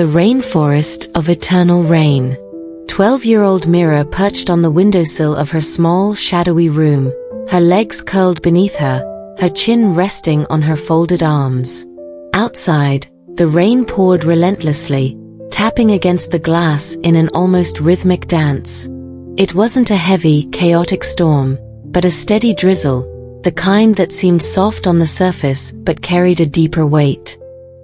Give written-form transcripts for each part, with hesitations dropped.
The Rainforest of Eternal Rain. 12-year-old Mira perched on the windowsill of her small, shadowy room, her legs curled beneath her, her chin resting on her folded arms. Outside, the rain poured relentlessly, tapping against the glass in an almost rhythmic dance. It wasn't a heavy, chaotic storm, but a steady drizzle, the kind that seemed soft on the surface but carried a deeper weight.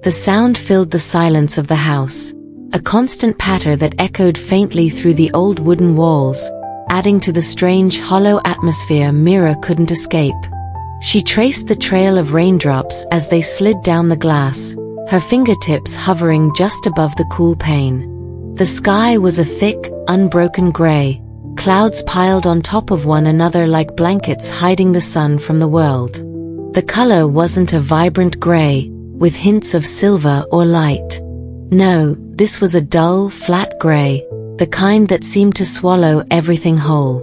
The sound filled the silence of the house, a constant patter that echoed faintly through the old wooden walls, adding to the strange, hollow atmosphere Mira couldn't escape. She traced the trail of raindrops as they slid down the glass, her fingertips hovering just above the cool pane. The sky was a thick, unbroken gray, clouds piled on top of one another like blankets hiding the sun from the world. The color wasn't a vibrant gray, with hints of silver or light. No, this was a dull, flat gray, the kind that seemed to swallow everything whole.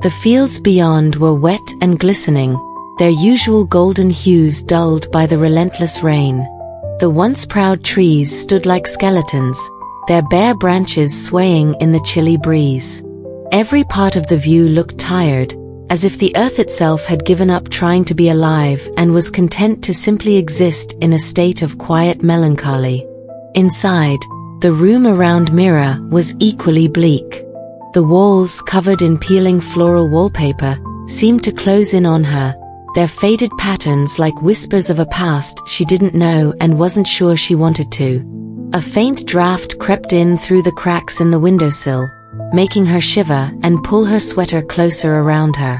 The fields beyond were wet and glistening, their usual golden hues dulled by the relentless rain. The once proud trees stood like skeletons, their bare branches swaying in the chilly breeze. Every part of the view looked tired, as if the earth itself had given up trying to be alive and was content to simply exist in a state of quiet melancholy. Inside, the room around Mira was equally bleak. The walls, covered in peeling floral wallpaper, seemed to close in on her, their faded patterns like whispers of a past she didn't know and wasn't sure she wanted to. A faint draft crept in through the cracks in the windowsill, making her shiver and pull her sweater closer around her.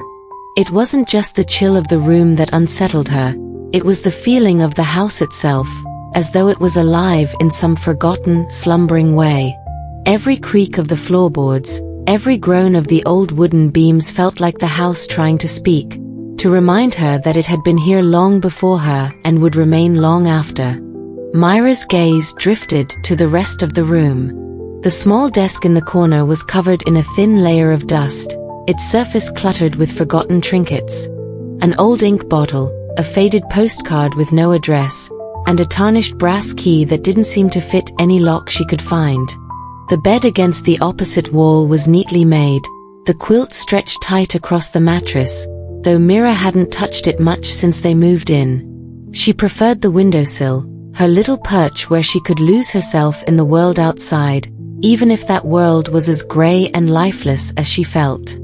It wasn't just the chill of the room that unsettled her, it was the feeling of the house itself, as though it was alive in some forgotten, slumbering way. Every creak of the floorboards, every groan of the old wooden beams felt like the house trying to speak, to remind her that it had been here long before her and would remain long after. Mira's gaze drifted to the rest of the room. The small desk in the corner was covered in a thin layer of dust, its surface cluttered with forgotten trinkets. An old ink bottle, a faded postcard with no address, and a tarnished brass key that didn't seem to fit any lock she could find. The bed against the opposite wall was neatly made, the quilt stretched tight across the mattress, though Mira hadn't touched it much since they moved in. She preferred the windowsill, her little perch where she could lose herself in the world outside, even if that world was as gray and lifeless as she felt.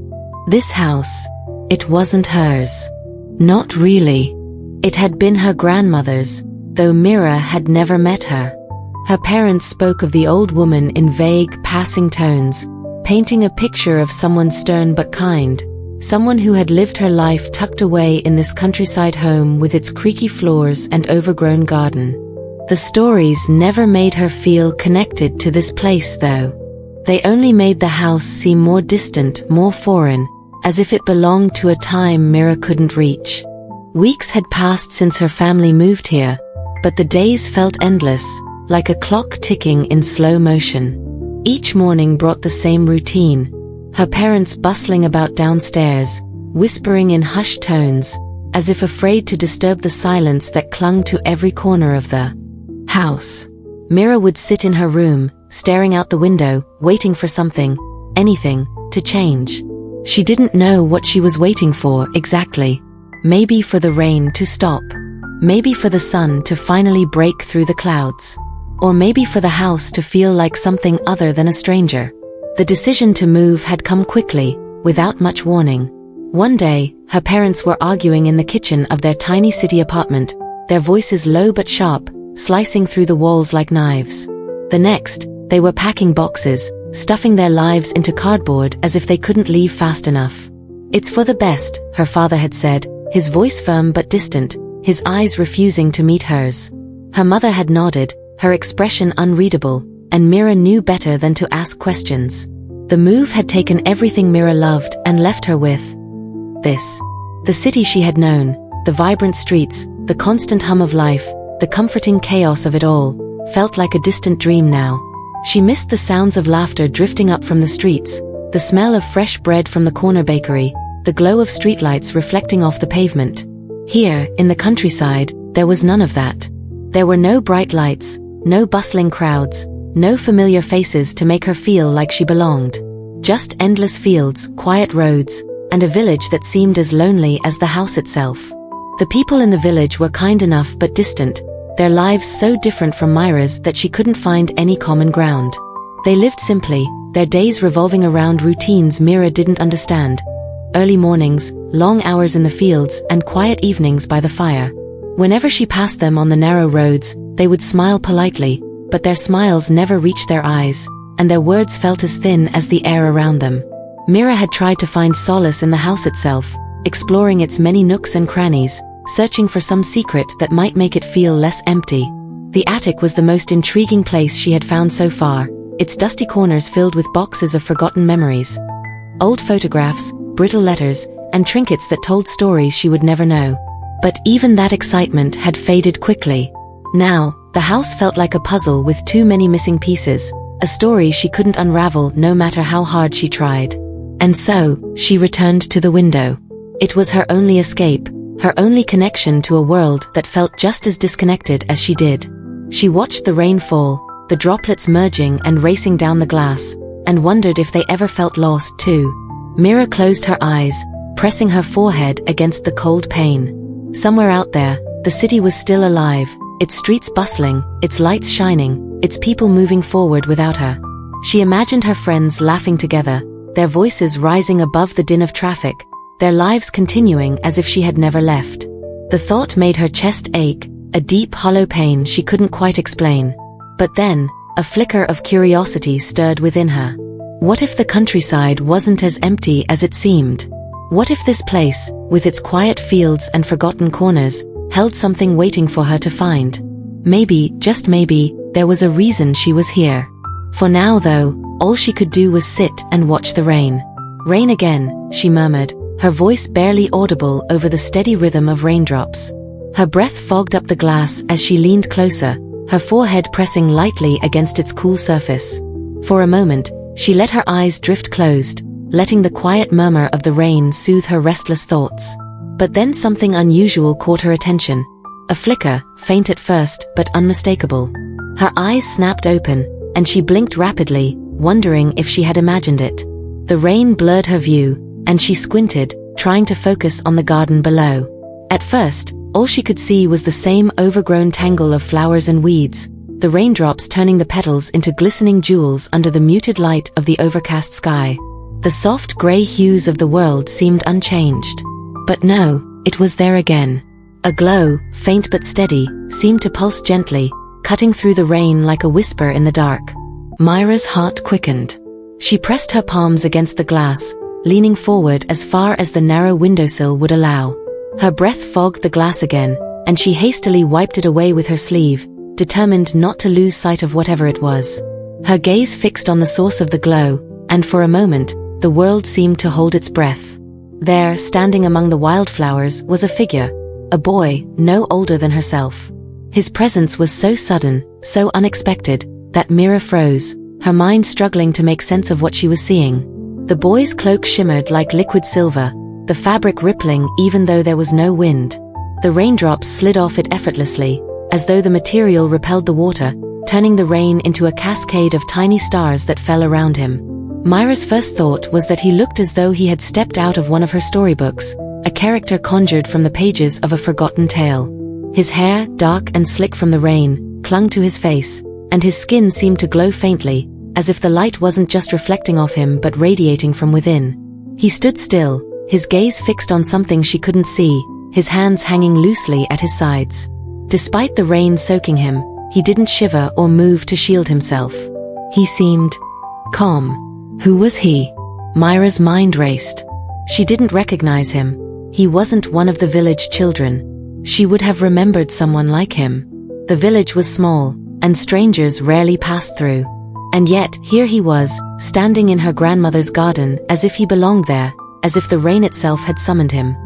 This house, it wasn't hers. Not really. It had been her grandmother's, though Mira had never met her. Her parents spoke of the old woman in vague, passing tones, painting a picture of someone stern but kind, someone who had lived her life tucked away in this countryside home with its creaky floors and overgrown garden. The stories never made her feel connected to this place though. They only made the house seem more distant, more foreign, as if it belonged to a time Mira couldn't reach. Weeks had passed since her family moved here, but the days felt endless, like a clock ticking in slow motion. Each morning brought the same routine, her parents bustling about downstairs, whispering in hushed tones, as if afraid to disturb the silence that clung to every corner of the house. Mira would sit in her room, staring out the window, waiting for something, anything, to change. She didn't know what she was waiting for exactly. Maybe for the rain to stop. Maybe for the sun to finally break through the clouds. Or maybe for the house to feel like something other than a stranger. The decision to move had come quickly, without much warning. One day, her parents were arguing in the kitchen of their tiny city apartment, their voices low but sharp, slicing through the walls like knives. The next, they were packing boxes, stuffing their lives into cardboard as if they couldn't leave fast enough. "It's for the best," her father had said, his voice firm but distant, his eyes refusing to meet hers. Her mother had nodded, her expression unreadable, and Mira knew better than to ask questions. The move had taken everything Mira loved and left her with this. The city she had known, the vibrant streets, the constant hum of life, the comforting chaos of it all, felt like a distant dream now. She missed the sounds of laughter drifting up from the streets, the smell of fresh bread from the corner bakery, the glow of streetlights reflecting off the pavement. Here, in the countryside, there was none of that. There were no bright lights, no bustling crowds, no familiar faces to make her feel like she belonged. Just endless fields, quiet roads, and a village that seemed as lonely as the house itself. The people in the village were kind enough but distant, their lives so different from Myra's that she couldn't find any common ground. They lived simply, their days revolving around routines Myra didn't understand. Early mornings, long hours in the fields, and quiet evenings by the fire. Whenever she passed them on the narrow roads, they would smile politely, but their smiles never reached their eyes, and their words felt as thin as the air around them. Myra had tried to find solace in the house itself, exploring its many nooks and crannies, searching for some secret that might make it feel less empty. The attic was the most intriguing place she had found so far, its dusty corners filled with boxes of forgotten memories. Old photographs, brittle letters, and trinkets that told stories she would never know. But even that excitement had faded quickly. Now, the house felt like a puzzle with too many missing pieces, a story she couldn't unravel no matter how hard she tried. And so, she returned to the window. It was her only escape, her only connection to a world that felt just as disconnected as she did. She watched the rain fall, the droplets merging and racing down the glass, and wondered if they ever felt lost too. Myra closed her eyes, pressing her forehead against the cold pane. Somewhere out there, the city was still alive, its streets bustling, its lights shining, its people moving forward without her. She imagined her friends laughing together, their voices rising above the din of traffic, their lives continuing as if she had never left. The thought made her chest ache, a deep hollow pain she couldn't quite explain. But then, a flicker of curiosity stirred within her. What if the countryside wasn't as empty as it seemed? What if this place, with its quiet fields and forgotten corners, held something waiting for her to find? Maybe, just maybe, there was a reason she was here. For now though, all she could do was sit and watch the rain. Rain again, she murmured, her voice barely audible over the steady rhythm of raindrops. Her breath fogged up the glass as she leaned closer, her forehead pressing lightly against its cool surface. For a moment, she let her eyes drift closed, letting the quiet murmur of the rain soothe her restless thoughts. But then something unusual caught her attention. A flicker, faint at first, but unmistakable. Her eyes snapped open, and she blinked rapidly, wondering if she had imagined it. The rain blurred her view, and she squinted, trying to focus on the garden below. At first, all she could see was the same overgrown tangle of flowers and weeds, the raindrops turning the petals into glistening jewels under the muted light of the overcast sky. The soft gray hues of the world seemed unchanged. But no, it was there again. A glow, faint but steady, seemed to pulse gently, cutting through the rain like a whisper in the dark. Myra's heart quickened. She pressed her palms against the glass, leaning forward as far as the narrow windowsill would allow. Her breath fogged the glass again, and she hastily wiped it away with her sleeve, determined not to lose sight of whatever it was. Her gaze fixed on the source of the glow, and for a moment, the world seemed to hold its breath. There, standing among the wildflowers, was a figure, a boy, no older than herself. His presence was so sudden, so unexpected, that Myra froze, her mind struggling to make sense of what she was seeing. The boy's cloak shimmered like liquid silver, the fabric rippling even though there was no wind. The raindrops slid off it effortlessly, as though the material repelled the water, turning the rain into a cascade of tiny stars that fell around him. Myra's first thought was that he looked as though he had stepped out of one of her storybooks, a character conjured from the pages of a forgotten tale. His hair, dark and slick from the rain, clung to his face, and his skin seemed to glow faintly, as if the light wasn't just reflecting off him but radiating from within. He stood still, his gaze fixed on something she couldn't see, his hands hanging loosely at his sides. Despite the rain soaking him, he didn't shiver or move to shield himself. He seemed calm. Who was he? Myra's mind raced. She didn't recognize him. He wasn't one of the village children. She would have remembered someone like him. The village was small, and strangers rarely passed through. And yet, here he was, standing in her grandmother's garden, as if he belonged there, as if the rain itself had summoned him.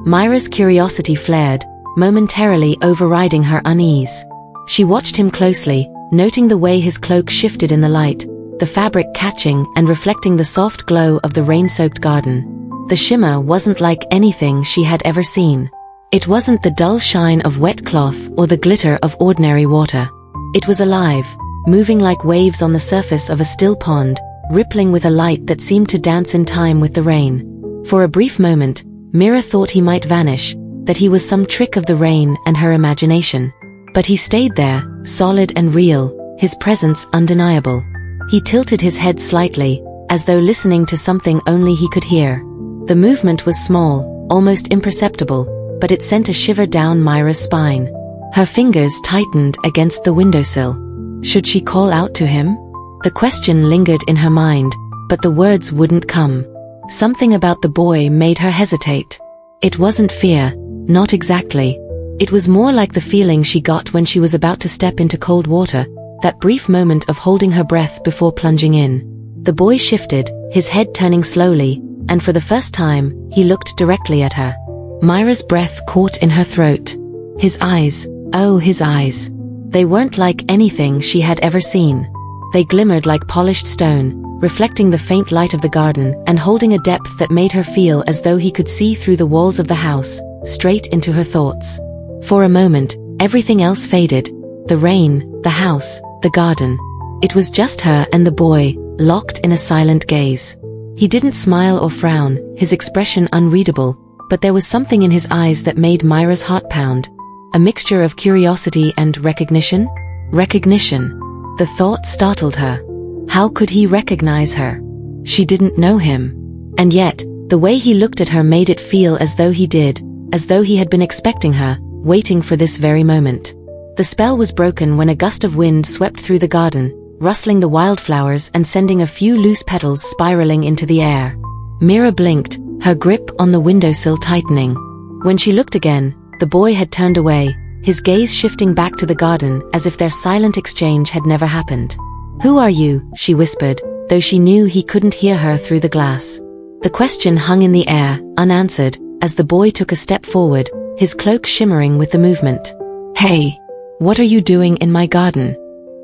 Myra's curiosity flared, momentarily overriding her unease. She watched him closely, noting the way his cloak shifted in the light, the fabric catching and reflecting the soft glow of the rain-soaked garden. The shimmer wasn't like anything she had ever seen. It wasn't the dull shine of wet cloth or the glitter of ordinary water. It was alive, moving like waves on the surface of a still pond, rippling with a light that seemed to dance in time with the rain. For a brief moment, Mira thought he might vanish, that he was some trick of the rain and her imagination. But he stayed there, solid and real, his presence undeniable. He tilted his head slightly, as though listening to something only he could hear. The movement was small, almost imperceptible, but it sent a shiver down Myra's spine. Her fingers tightened against the windowsill. Should she call out to him? The question lingered in her mind, but the words wouldn't come. Something about the boy made her hesitate. It wasn't fear, not exactly. It was more like the feeling she got when she was about to step into cold water, that brief moment of holding her breath before plunging in. The boy shifted, his head turning slowly, and for the first time, he looked directly at her. Myra's breath caught in her throat. His eyes, oh his eyes. They weren't like anything she had ever seen. They glimmered like polished stone, reflecting the faint light of the garden and holding a depth that made her feel as though he could see through the walls of the house, straight into her thoughts. For a moment, everything else faded. The rain, the house, the garden. It was just her and the boy, locked in a silent gaze. He didn't smile or frown, his expression unreadable, but there was something in his eyes that made Myra's heart pound. A mixture of curiosity and recognition? Recognition. The thought startled her. How could he recognize her? She didn't know him. And yet, the way he looked at her made it feel as though he did, as though he had been expecting her, waiting for this very moment. The spell was broken when a gust of wind swept through the garden, rustling the wildflowers and sending a few loose petals spiraling into the air. Mira blinked, her grip on the windowsill tightening. When she looked again, the boy had turned away, his gaze shifting back to the garden as if their silent exchange had never happened. "Who are you?" she whispered, though she knew he couldn't hear her through the glass. The question hung in the air, unanswered, as the boy took a step forward, his cloak shimmering with the movement. "Hey! What are you doing in my garden?"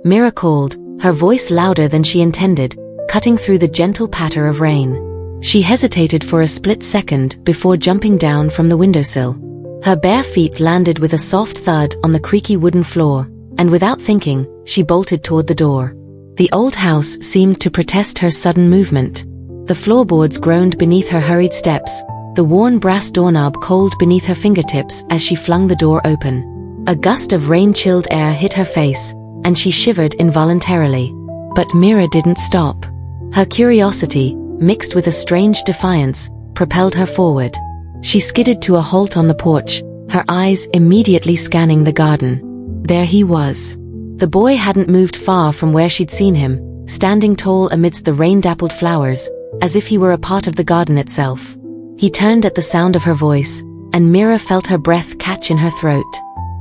Mira called, her voice louder than she intended, cutting through the gentle patter of rain. She hesitated for a split second before jumping down from the windowsill. Her bare feet landed with a soft thud on the creaky wooden floor, and without thinking, she bolted toward the door. The old house seemed to protest her sudden movement. The floorboards groaned beneath her hurried steps, the worn brass doorknob cold beneath her fingertips as she flung the door open. A gust of rain-chilled air hit her face, and she shivered involuntarily. But Mira didn't stop. Her curiosity, mixed with a strange defiance, propelled her forward. She skidded to a halt on the porch, her eyes immediately scanning the garden. There he was. The boy hadn't moved far from where she'd seen him, standing tall amidst the rain-dappled flowers, as if he were a part of the garden itself. He turned at the sound of her voice, and Mira felt her breath catch in her throat.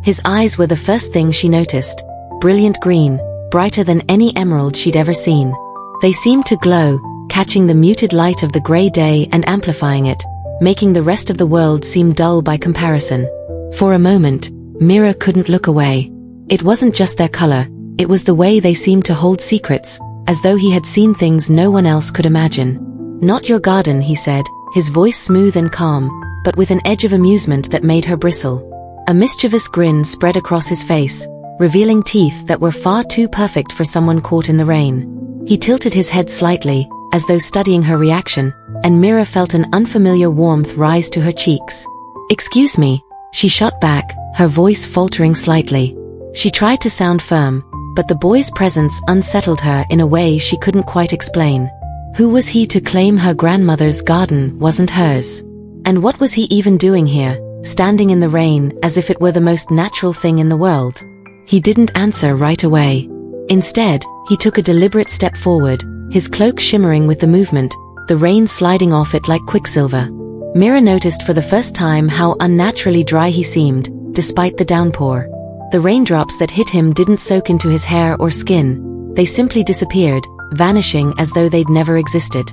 His eyes were the first thing she noticed, brilliant green, brighter than any emerald she'd ever seen. They seemed to glow, catching the muted light of the grey day and amplifying it, making the rest of the world seem dull by comparison. For a moment, Mira couldn't look away. It wasn't just their color, it was the way they seemed to hold secrets, as though he had seen things no one else could imagine. "Not your garden," he said, his voice smooth and calm, but with an edge of amusement that made her bristle. A mischievous grin spread across his face, revealing teeth that were far too perfect for someone caught in the rain. He tilted his head slightly, as though studying her reaction, and Mira felt an unfamiliar warmth rise to her cheeks. "Excuse me," she shot back, her voice faltering slightly. She tried to sound firm, but the boy's presence unsettled her in a way she couldn't quite explain. Who was he to claim her grandmother's garden wasn't hers? And what was he even doing here, standing in the rain as if it were the most natural thing in the world? He didn't answer right away. Instead, he took a deliberate step forward, his cloak shimmering with the movement, the rain sliding off it like quicksilver. Mira noticed for the first time how unnaturally dry he seemed, despite the downpour. The raindrops that hit him didn't soak into his hair or skin, they simply disappeared, vanishing as though they'd never existed.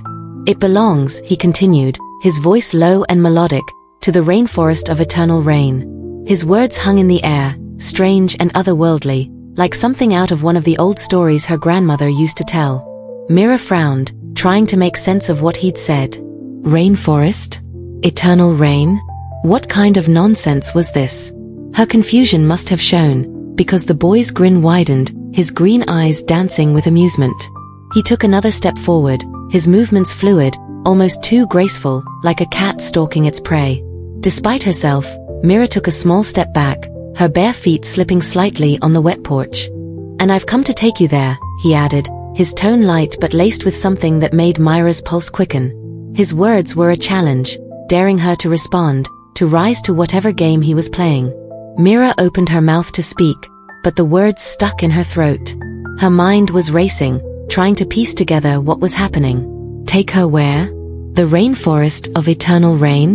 "It belongs," he continued, his voice low and melodic, "to the Rainforest of Eternal Rain." His words hung in the air, strange and otherworldly, like something out of one of the old stories her grandmother used to tell. Mira frowned, trying to make sense of what he'd said. Rainforest? Eternal rain? What kind of nonsense was this? Her confusion must have shown. because the boy's grin widened, his green eyes dancing with amusement. He took another step forward, his movements fluid, almost too graceful, like a cat stalking its prey. Despite herself, Mira took a small step back, her bare feet slipping slightly on the wet porch. "And I've come to take you there," he added, his tone light but laced with something that made Myra's pulse quicken. His words were a challenge, daring her to respond, to rise to whatever game he was playing. Mira opened her mouth to speak, but the words stuck in her throat. Her mind was racing, trying to piece together what was happening. Take her where? The Rainforest of Eternal Rain?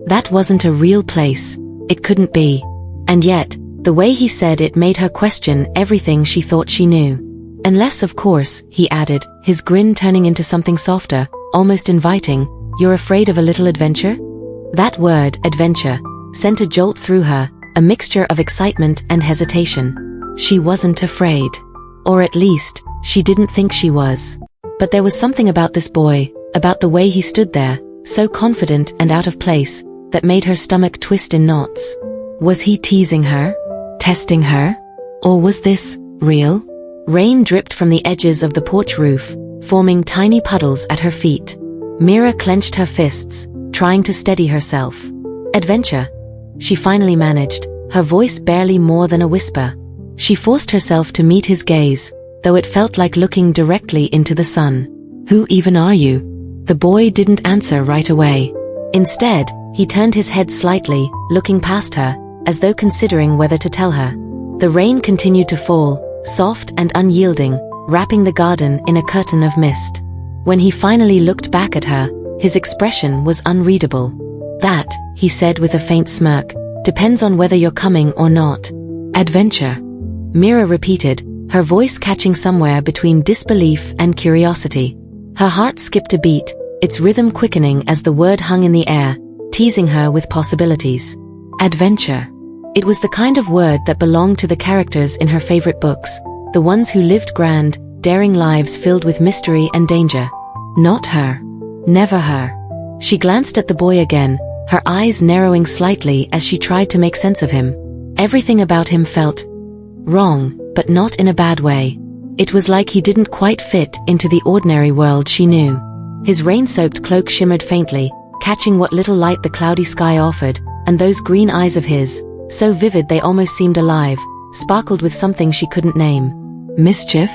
That wasn't a real place. It couldn't be. And yet, the way he said it made her question everything she thought she knew. "Unless, of course," he added, his grin turning into something softer, almost inviting, "you're afraid of a little adventure?" That word, adventure, sent a jolt through her, a mixture of excitement and hesitation. She wasn't afraid. Or at least, she didn't think she was. But there was something about this boy, about the way he stood there, so confident and out of place, that made her stomach twist in knots. Was he teasing her? Testing her? Or was this real? Rain dripped from the edges of the porch roof, forming tiny puddles at her feet. Mira clenched her fists, trying to steady herself. "Adventure," she finally managed, her voice barely more than a whisper. She forced herself to meet his gaze, though it felt like looking directly into the sun. "Who even are you?" The boy didn't answer right away. Instead, he turned his head slightly, looking past her, as though considering whether to tell her. The rain continued to fall, soft and unyielding, wrapping the garden in a curtain of mist. When he finally looked back at her, his expression was unreadable. "That," he said with a faint smirk, "depends on whether you're coming or not." "Adventure," Mira repeated, her voice catching somewhere between disbelief and curiosity. Her heart skipped a beat, its rhythm quickening as the word hung in the air, teasing her with possibilities. Adventure. It was the kind of word that belonged to the characters in her favorite books, the ones who lived grand, daring lives filled with mystery and danger. Not her. Never her. She glanced at the boy again, her eyes narrowing slightly as she tried to make sense of him. Everything about him felt wrong, but not in a bad way. It was like he didn't quite fit into the ordinary world she knew. His rain-soaked cloak shimmered faintly, catching what little light the cloudy sky offered, and those green eyes of his, so vivid they almost seemed alive, sparkled with something she couldn't name. Mischief?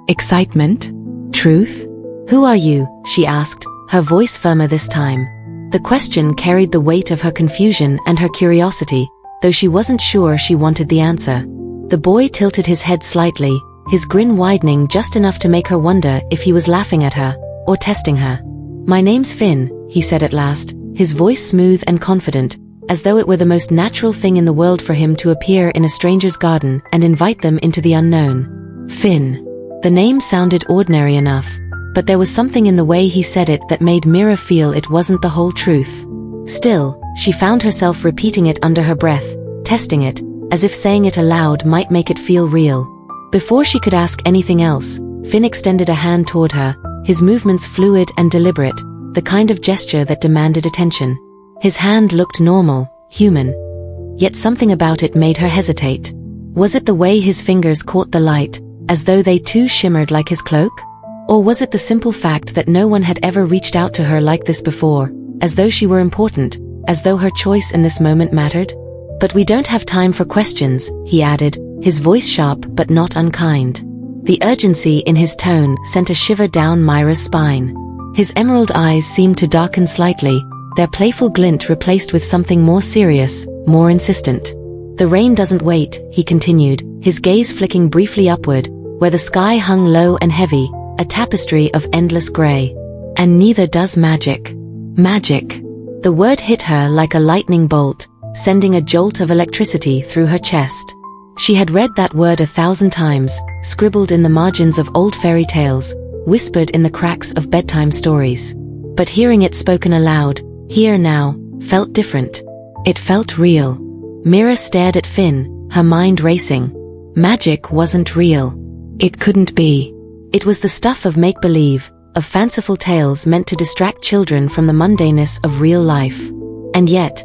Excitement? Truth? "Who are you?" she asked, her voice firmer this time. The question carried the weight of her confusion and her curiosity, though she wasn't sure she wanted the answer. The boy tilted his head slightly, his grin widening just enough to make her wonder if he was laughing at her, or testing her. "My name's Finn," he said at last, his voice smooth and confident, as though it were the most natural thing in the world for him to appear in a stranger's garden and invite them into the unknown. Finn. The name sounded ordinary enough, but there was something in the way he said it that made Mira feel it wasn't the whole truth. Still, she found herself repeating it under her breath, testing it, as if saying it aloud might make it feel real. Before she could ask anything else, Finn extended a hand toward her, his movements fluid and deliberate, the kind of gesture that demanded attention. His hand looked normal, human. Yet something about it made her hesitate. Was it the way his fingers caught the light, as though they too shimmered like his cloak? Or was it the simple fact that no one had ever reached out to her like this before, as though she were important, as though her choice in this moment mattered? "But we don't have time for questions," he added, his voice sharp but not unkind. The urgency in his tone sent a shiver down Myra's spine. His emerald eyes seemed to darken slightly, their playful glint replaced with something more serious, more insistent. "The rain doesn't wait," he continued, his gaze flicking briefly upward, where the sky hung low and heavy, a tapestry of endless gray. "And neither does magic." Magic. The word hit her like a lightning bolt, sending a jolt of electricity through her chest. She had read that word 1,000 times, scribbled in the margins of old fairy tales, whispered in the cracks of bedtime stories. But hearing it spoken aloud, here now, felt different. It felt real. Mira stared at Finn, her mind racing. Magic wasn't real. It couldn't be. It was the stuff of make-believe, of fanciful tales meant to distract children from the mundaneness of real life. And yet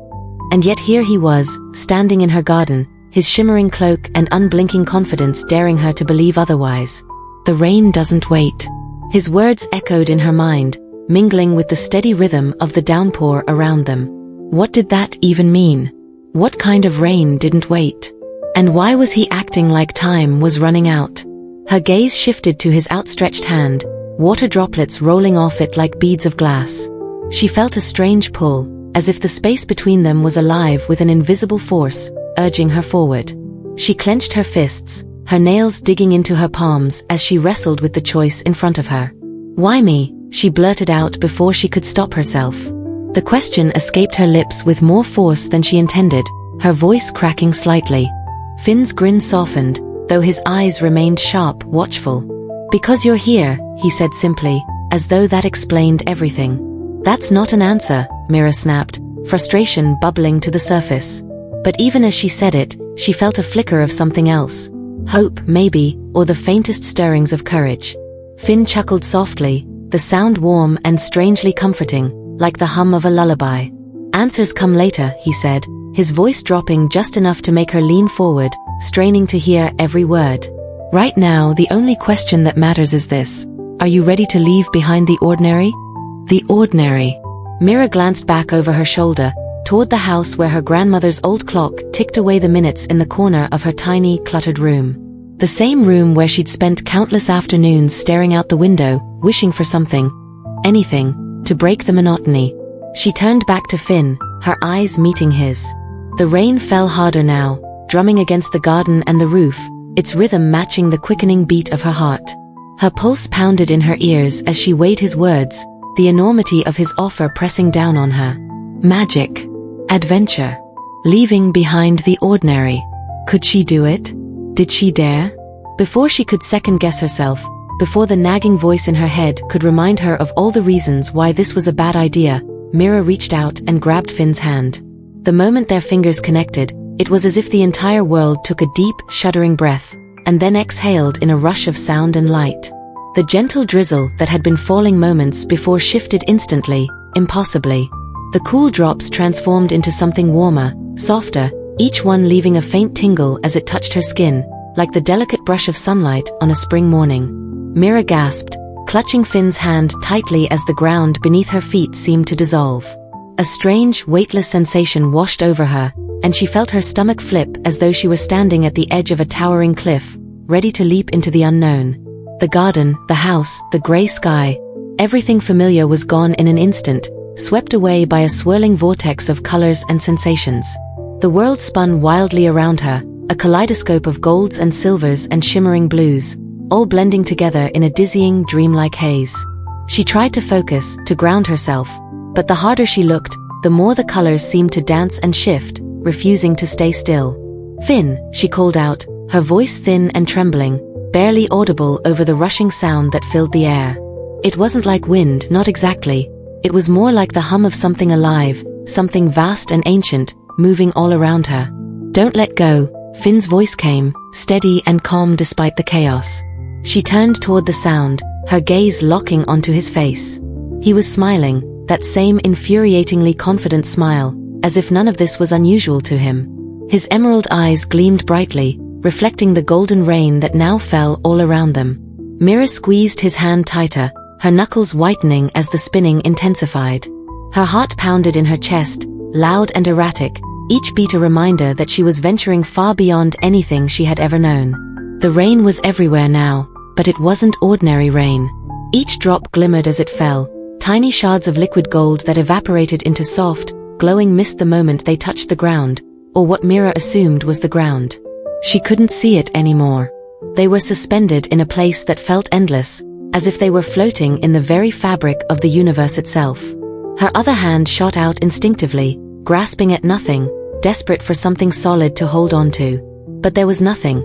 here he was, standing in her garden, his shimmering cloak and unblinking confidence daring her to believe otherwise. The rain doesn't wait. His words echoed in her mind, mingling with the steady rhythm of the downpour around them. What did that even mean? What kind of rain didn't wait? And why was he acting like time was running out? Her gaze shifted to his outstretched hand, water droplets rolling off it like beads of glass. She felt a strange pull, as if the space between them was alive with an invisible force, urging her forward. She clenched her fists, her nails digging into her palms as she wrestled with the choice in front of her. "Why me?" she blurted out before she could stop herself. The question escaped her lips with more force than she intended, her voice cracking slightly. Finn's grin softened, though his eyes remained sharp, watchful. "Because you're here," he said simply, as though that explained everything. "That's not an answer," Mira snapped, frustration bubbling to the surface. But even as she said it, she felt a flicker of something else. Hope, maybe, or the faintest stirrings of courage. Finn chuckled softly, the sound warm and strangely comforting, like the hum of a lullaby. "Answers come later," he said, his voice dropping just enough to make her lean forward, straining to hear every word. "Right now, the only question that matters is this. Are you ready to leave behind the ordinary?" The ordinary. Mira glanced back over her shoulder, toward the house where her grandmother's old clock ticked away the minutes in the corner of her tiny, cluttered room. The same room where she'd spent countless afternoons staring out the window, wishing for something, anything, to break the monotony. She turned back to Finn, her eyes meeting his. The rain fell harder now, drumming against the garden and the roof, its rhythm matching the quickening beat of her heart. Her pulse pounded in her ears as she weighed his words, the enormity of his offer pressing down on her. Magic. Adventure. Leaving behind the ordinary. Could she do it? Did she dare? Before she could second-guess herself, before the nagging voice in her head could remind her of all the reasons why this was a bad idea, Mira reached out and grabbed Finn's hand. The moment their fingers connected, it was as if the entire world took a deep, shuddering breath, and then exhaled in a rush of sound and light. The gentle drizzle that had been falling moments before shifted instantly, impossibly. The cool drops transformed into something warmer, softer, each one leaving a faint tingle as it touched her skin, like the delicate brush of sunlight on a spring morning. Mira gasped, clutching Finn's hand tightly as the ground beneath her feet seemed to dissolve. A strange, weightless sensation washed over her, and she felt her stomach flip as though she were standing at the edge of a towering cliff, ready to leap into the unknown. The garden, the house, the gray sky, everything familiar was gone in an instant, swept away by a swirling vortex of colors and sensations. The world spun wildly around her, a kaleidoscope of golds and silvers and shimmering blues, all blending together in a dizzying, dreamlike haze. She tried to focus, to ground herself, but the harder she looked, the more the colors seemed to dance and shift, refusing to stay still. "Finn," she called out, her voice thin and trembling, barely audible over the rushing sound that filled the air. It wasn't like wind, not exactly. It was more like the hum of something alive, something vast and ancient, moving all around her. "Don't let go," Finn's voice came, steady and calm despite the chaos. She turned toward the sound, her gaze locking onto his face. He was smiling, that same infuriatingly confident smile, as if none of this was unusual to him. His emerald eyes gleamed brightly, reflecting the golden rain that now fell all around them. Mira squeezed his hand tighter, her knuckles whitening as the spinning intensified. Her heart pounded in her chest, loud and erratic, each beat a reminder that she was venturing far beyond anything she had ever known. The rain was everywhere now, but it wasn't ordinary rain. Each drop glimmered as it fell, tiny shards of liquid gold that evaporated into soft, glowing mist the moment they touched the ground, or what Mira assumed was the ground. She couldn't see it anymore. They were suspended in a place that felt endless, as if they were floating in the very fabric of the universe itself. Her other hand shot out instinctively, grasping at nothing, desperate for something solid to hold on to. But there was nothing.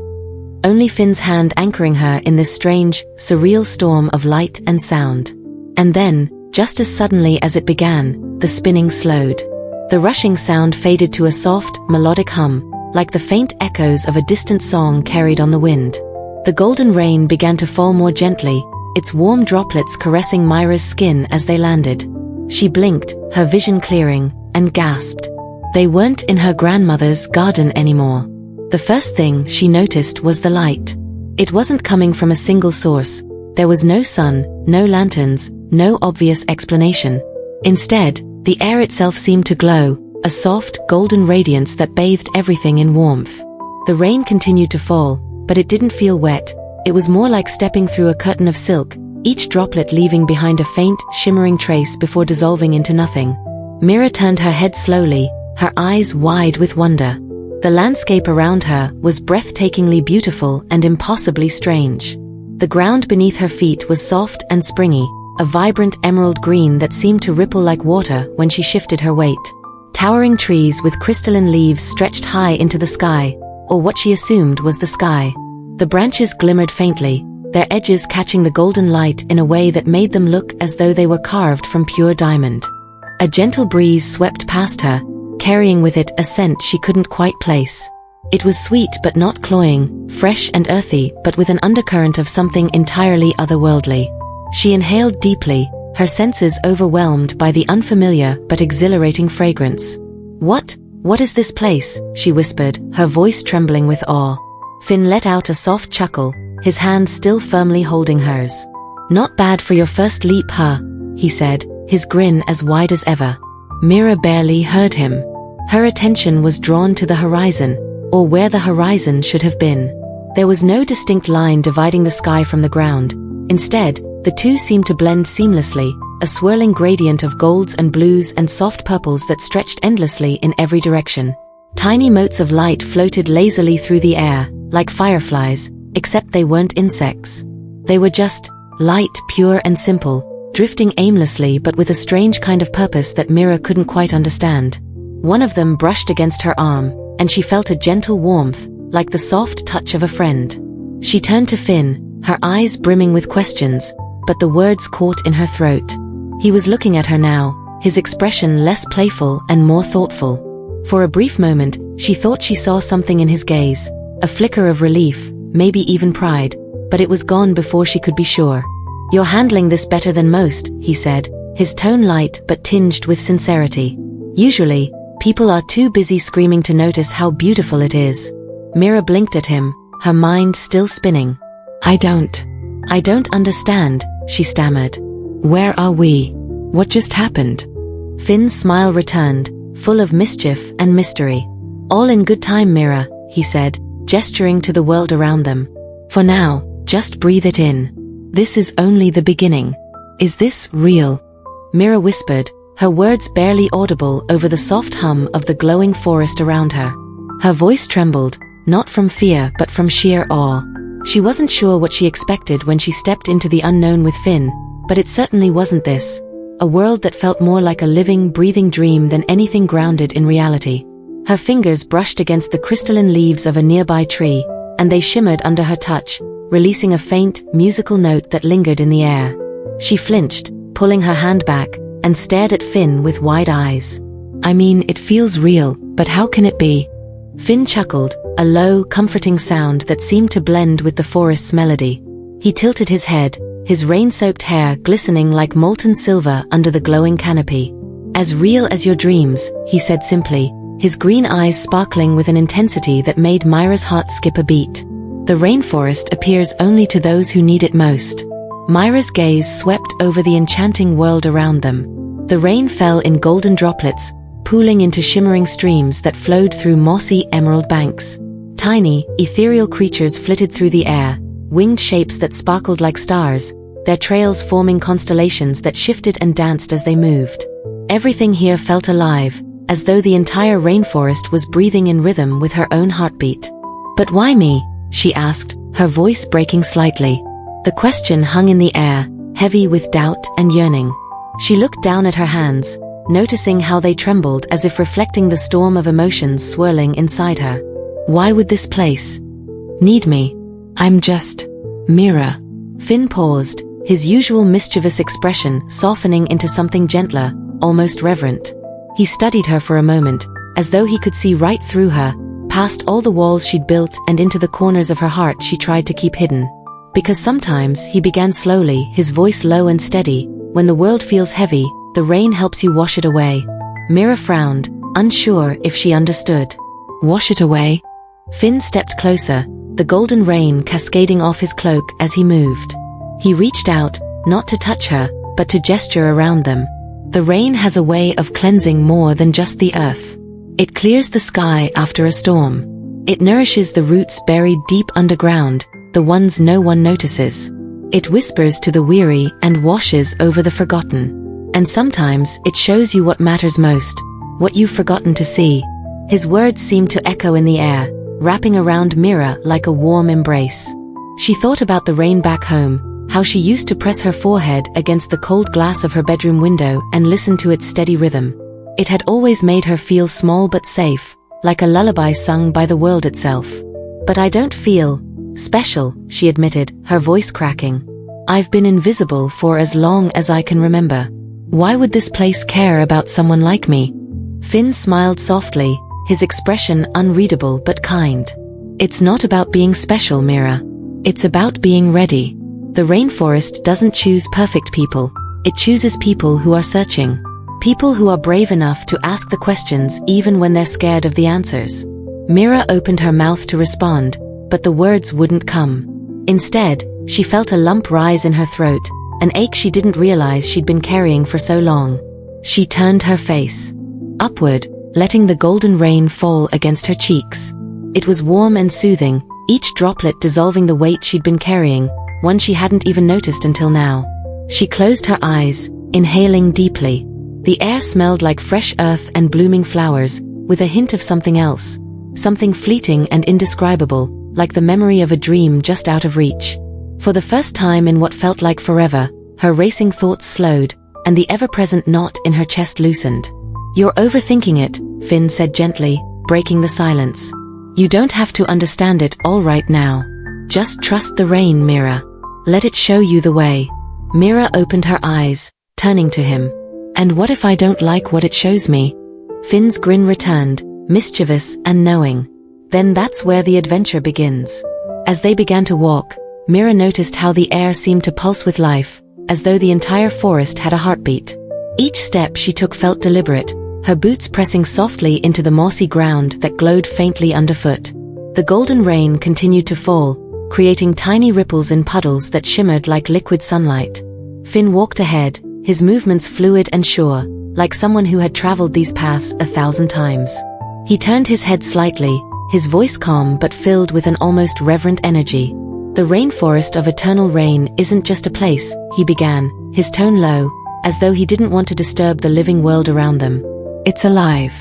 Only Finn's hand anchoring her in this strange, surreal storm of light and sound. And then, just as suddenly as it began, the spinning slowed. The rushing sound faded to a soft, melodic hum, like the faint echoes of a distant song carried on the wind. The golden rain began to fall more gently, its warm droplets caressing Myra's skin as they landed. She blinked, her vision clearing, and gasped. They weren't in her grandmother's garden anymore. The first thing she noticed was the light. It wasn't coming from a single source. There was no sun, no lanterns, no obvious explanation. Instead, the air itself seemed to glow, a soft, golden radiance that bathed everything in warmth. The rain continued to fall, but it didn't feel wet. It was more like stepping through a curtain of silk, each droplet leaving behind a faint, shimmering trace before dissolving into nothing. Mira turned her head slowly, her eyes wide with wonder. The landscape around her was breathtakingly beautiful and impossibly strange. The ground beneath her feet was soft and springy, a vibrant emerald green that seemed to ripple like water when she shifted her weight. Towering trees with crystalline leaves stretched high into the sky, or what she assumed was the sky. The branches glimmered faintly, their edges catching the golden light in a way that made them look as though they were carved from pure diamond. A gentle breeze swept past her, carrying with it a scent she couldn't quite place. It was sweet but not cloying, fresh and earthy but with an undercurrent of something entirely otherworldly. She inhaled deeply, her senses overwhelmed by the unfamiliar but exhilarating fragrance. What is this place?" she whispered, her voice trembling with awe. Finn let out a soft chuckle, his hand still firmly holding hers. "Not bad for your first leap, huh?" he said, his grin as wide as ever. Mira barely heard him. Her attention was drawn to the horizon, or where the horizon should have been. There was no distinct line dividing the sky from the ground. Instead, the two seemed to blend seamlessly, a swirling gradient of golds and blues and soft purples that stretched endlessly in every direction. Tiny motes of light floated lazily through the air, like fireflies, except they weren't insects. They were just light, pure and simple, drifting aimlessly but with a strange kind of purpose that Mira couldn't quite understand. One of them brushed against her arm, and she felt a gentle warmth, like the soft touch of a friend. She turned to Finn, her eyes brimming with questions, but the words caught in her throat. He was looking at her now, his expression less playful and more thoughtful. For a brief moment, she thought she saw something in his gaze, a flicker of relief, maybe even pride, but it was gone before she could be sure. "You're handling this better than most," he said, his tone light but tinged with sincerity. "Usually, people are too busy screaming to notice how beautiful it is." Mira blinked at him, her mind still spinning. I don't understand," she stammered. "Where are we? What just happened?" Finn's smile returned, full of mischief and mystery. "All in good time, Mira," he said, gesturing to the world around them. "For now, just breathe it in. This is only the beginning. Is this real?" Mira whispered, her words barely audible over the soft hum of the glowing forest around her. Her voice trembled, not from fear but from sheer awe. She wasn't sure what she expected when she stepped into the unknown with Finn, but it certainly wasn't this. A world that felt more like a living, breathing dream than anything grounded in reality. Her fingers brushed against the crystalline leaves of a nearby tree, and they shimmered under her touch, releasing a faint, musical note that lingered in the air. She flinched, pulling her hand back, and stared at Finn with wide eyes. "I mean, it feels real, but how can it be?" Finn chuckled, a low, comforting sound that seemed to blend with the forest's melody. He tilted his head, his rain-soaked hair glistening like molten silver under the glowing canopy. "As real as your dreams," he said simply, his green eyes sparkling with an intensity that made Myra's heart skip a beat. "The rainforest appears only to those who need it most." Myra's gaze swept over the enchanting world around them. The rain fell in golden droplets, pooling into shimmering streams that flowed through mossy emerald banks. Tiny, ethereal creatures flitted through the air, winged shapes that sparkled like stars, their trails forming constellations that shifted and danced as they moved. Everything here felt alive, as though the entire rainforest was breathing in rhythm with her own heartbeat. "But why me?" she asked, her voice breaking slightly. The question hung in the air, heavy with doubt and yearning. She looked down at her hands, noticing how they trembled as if reflecting the storm of emotions swirling inside her. "Why would this place need me? I'm just Mira." Finn paused, his usual mischievous expression softening into something gentler, almost reverent. He studied her for a moment, as though he could see right through her, past all the walls she'd built and into the corners of her heart she tried to keep hidden. "Because sometimes," he began slowly, his voice low and steady, "when the world feels heavy, the rain helps you wash it away." Mira frowned, unsure if she understood. "Wash it away?" Finn stepped closer, the golden rain cascading off his cloak as he moved. He reached out, not to touch her, but to gesture around them. The rain has a way of cleansing more than just the earth. It clears the sky after a storm. It nourishes the roots buried deep underground, the ones no one notices. It whispers to the weary and washes over the forgotten. And sometimes it shows you what matters most, what you've forgotten to see. His words seemed to echo in the air, wrapping around Mira like a warm embrace. She thought about the rain back home, how she used to press her forehead against the cold glass of her bedroom window and listen to its steady rhythm. It had always made her feel small but safe, like a lullaby sung by the world itself. "But I don't feel special," she admitted, her voice cracking. "I've been invisible for as long as I can remember. Why would this place care about someone like me?" Finn smiled softly, his expression unreadable but kind. "It's not about being special, Mira. It's about being ready. The rainforest doesn't choose perfect people. It chooses people who are searching. People who are brave enough to ask the questions even when they're scared of the answers." Mira opened her mouth to respond, but the words wouldn't come. Instead, she felt a lump rise in her throat, an ache she didn't realize she'd been carrying for so long. She turned her face upward, letting the golden rain fall against her cheeks. It was warm and soothing, each droplet dissolving the weight she'd been carrying, one she hadn't even noticed until now. She closed her eyes, inhaling deeply. The air smelled like fresh earth and blooming flowers, with a hint of something else, something fleeting and indescribable, like the memory of a dream just out of reach. For the first time in what felt like forever, her racing thoughts slowed, and the ever-present knot in her chest loosened. "You're overthinking it," Finn said gently, breaking the silence. "You don't have to understand it all right now. Just trust the rain, Mira. Let it show you the way." Mira opened her eyes, turning to him. "And what if I don't like what it shows me?" Finn's grin returned, mischievous and knowing. "Then that's where the adventure begins." As they began to walk, Mira noticed how the air seemed to pulse with life, as though the entire forest had a heartbeat. Each step she took felt deliberate, her boots pressing softly into the mossy ground that glowed faintly underfoot. The golden rain continued to fall, creating tiny ripples in puddles that shimmered like liquid sunlight. Finn walked ahead, his movements fluid and sure, like someone who had traveled these paths 1,000 times. He turned his head slightly, his voice calm but filled with an almost reverent energy. "The Rainforest of Eternal Rain isn't just a place," he began, his tone low, as though he didn't want to disturb the living world around them. "It's alive.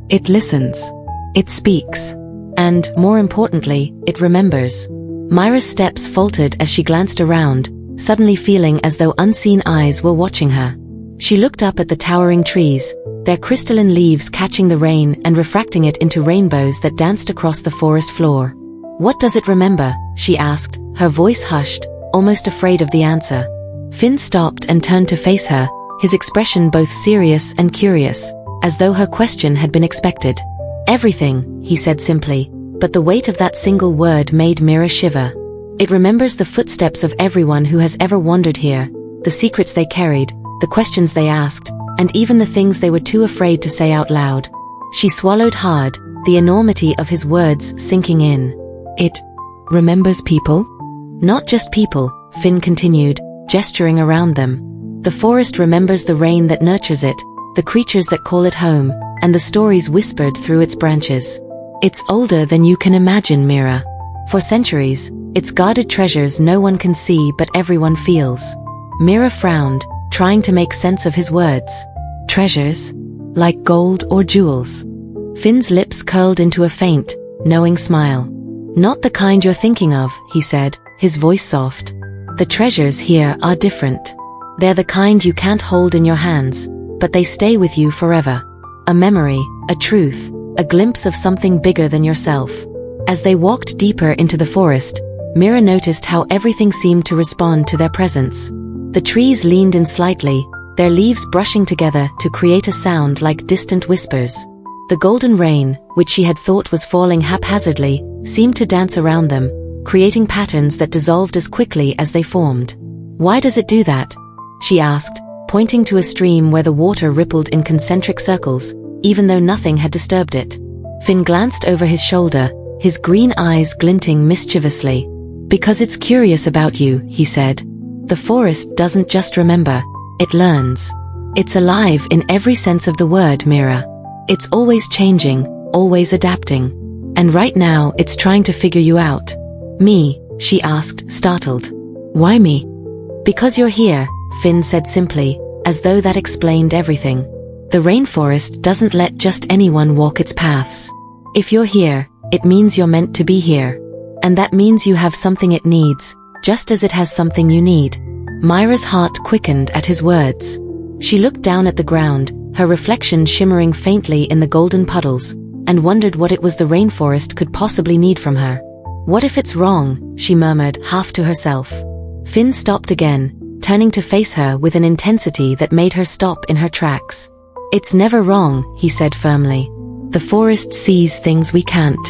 It listens. It speaks. And, more importantly, it remembers." Myra's steps faltered as she glanced around, suddenly feeling as though unseen eyes were watching her. She looked up at the towering trees, their crystalline leaves catching the rain and refracting it into rainbows that danced across the forest floor. "What does it remember?" she asked, her voice hushed, almost afraid of the answer. Finn stopped and turned to face her, his expression both serious and curious, as though her question had been expected. "Everything," he said simply, but the weight of that single word made Mira shiver. "It remembers the footsteps of everyone who has ever wandered here, the secrets they carried, the questions they asked, and even the things they were too afraid to say out loud." She swallowed hard, the enormity of his words sinking in. "It remembers people?" "Not just people," Finn continued, gesturing around them. "The forest remembers the rain that nurtures it, the creatures that call it home, and the stories whispered through its branches. It's older than you can imagine, Mira. For centuries, it's guarded treasures no one can see but everyone feels." Mira frowned, trying to make sense of his words. "Treasures? Like gold or jewels?" Finn's lips curled into a faint, knowing smile. "Not the kind you're thinking of," he said, his voice soft. "The treasures here are different. They're the kind you can't hold in your hands, but they stay with you forever. A memory, a truth, a glimpse of something bigger than yourself." As they walked deeper into the forest, Mira noticed how everything seemed to respond to their presence. The trees leaned in slightly, their leaves brushing together to create a sound like distant whispers. The golden rain, which she had thought was falling haphazardly, seemed to dance around them, creating patterns that dissolved as quickly as they formed. "Why does it do that?" she asked, pointing to a stream where the water rippled in concentric circles, even though nothing had disturbed it. Finn glanced over his shoulder, his green eyes glinting mischievously. "Because it's curious about you," he said. "The forest doesn't just remember, it learns. It's alive in every sense of the word, Mira. It's always changing, always adapting. And right now it's trying to figure you out." "Me?" she asked, startled. "Why me?" "Because you're here," Finn said simply, as though that explained everything. "The rainforest doesn't let just anyone walk its paths. If you're here, it means you're meant to be here. And that means you have something it needs, just as it has something you need." Myra's heart quickened at his words. She looked down at the ground, her reflection shimmering faintly in the golden puddles, and wondered what it was the rainforest could possibly need from her. "What if it's wrong?" she murmured, half to herself. Finn stopped again, turning to face her with an intensity that made her stop in her tracks. "It's never wrong," he said firmly. "The forest sees things we can't.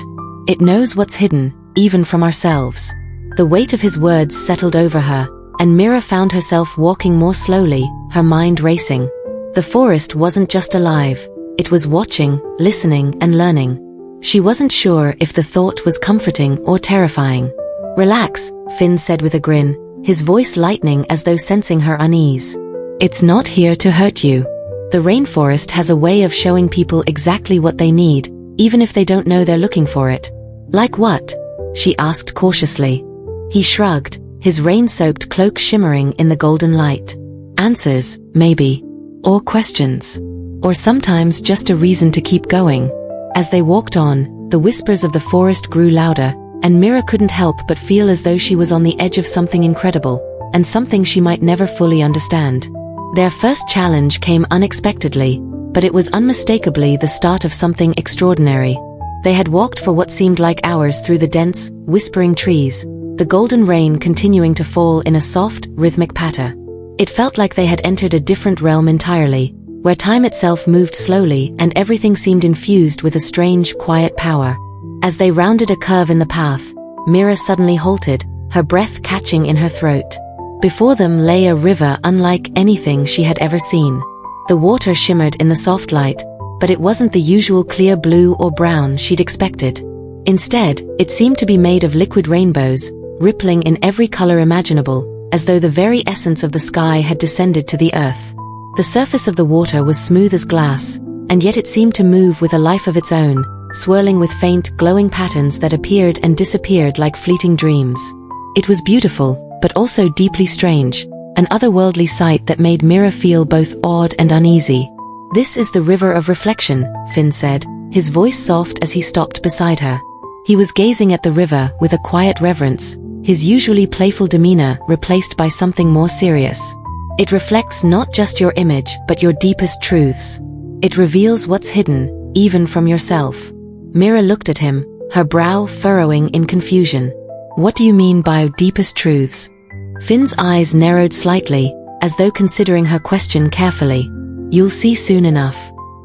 It knows what's hidden, even from ourselves." The weight of his words settled over her, and Mira found herself walking more slowly, her mind racing. The forest wasn't just alive, it was watching, listening, and learning. She wasn't sure if the thought was comforting or terrifying. "Relax," Finn said with a grin, his voice lightening as though sensing her unease. "It's not here to hurt you. The rainforest has a way of showing people exactly what they need, even if they don't know they're looking for it." "Like what?" she asked cautiously. He shrugged, his rain-soaked cloak shimmering in the golden light. "Answers, maybe. Or questions. Or sometimes just a reason to keep going." As they walked on, the whispers of the forest grew louder, and Mira couldn't help but feel as though she was on the edge of something incredible, and something she might never fully understand. Their first challenge came unexpectedly, but it was unmistakably the start of something extraordinary. They had walked for what seemed like hours through the dense, whispering trees, the golden rain continuing to fall in a soft, rhythmic patter. It felt like they had entered a different realm entirely, where time itself moved slowly and everything seemed infused with a strange, quiet power. As they rounded a curve in the path, Mira suddenly halted, her breath catching in her throat. Before them lay a river unlike anything she had ever seen. The water shimmered in the soft light, but it wasn't the usual clear blue or brown she'd expected. Instead, it seemed to be made of liquid rainbows, rippling in every color imaginable, as though the very essence of the sky had descended to the earth. The surface of the water was smooth as glass, and yet it seemed to move with a life of its own, swirling with faint, glowing patterns that appeared and disappeared like fleeting dreams. It was beautiful, but also deeply strange, an otherworldly sight that made Mira feel both awed and uneasy. "This is the river of reflection," Finn said, his voice soft as he stopped beside her. He was gazing at the river with a quiet reverence, his usually playful demeanor replaced by something more serious. "It reflects not just your image but your deepest truths. It reveals what's hidden, even from yourself." Mira looked at him, her brow furrowing in confusion. "What do you mean by deepest truths?" Finn's eyes narrowed slightly, as though considering her question carefully. "You'll see soon enough."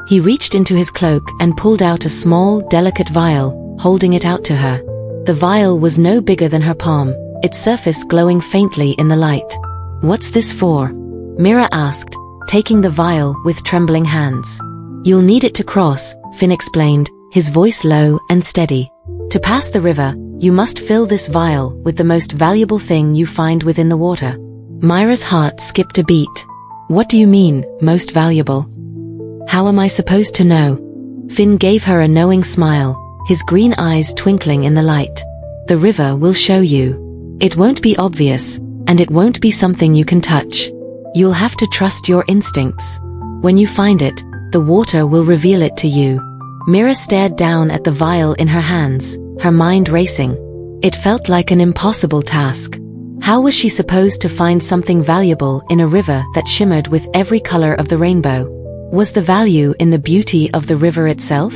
He reached into his cloak and pulled out a small, delicate vial, holding it out to her. The vial was no bigger than her palm, its surface glowing faintly in the light. "What's this for?" Mira asked, taking the vial with trembling hands. "You'll need it to cross," Finn explained, his voice low and steady. "To pass the river, you must fill this vial with the most valuable thing you find within the water." Myra's heart skipped a beat. "What do you mean, most valuable? How am I supposed to know?" Finn gave her a knowing smile, his green eyes twinkling in the light. "The river will show you. It won't be obvious, and it won't be something you can touch. You'll have to trust your instincts. When you find it, the water will reveal it to you." Mira stared down at the vial in her hands, her mind racing. It felt like an impossible task. How was she supposed to find something valuable in a river that shimmered with every color of the rainbow? Was the value in the beauty of the river itself?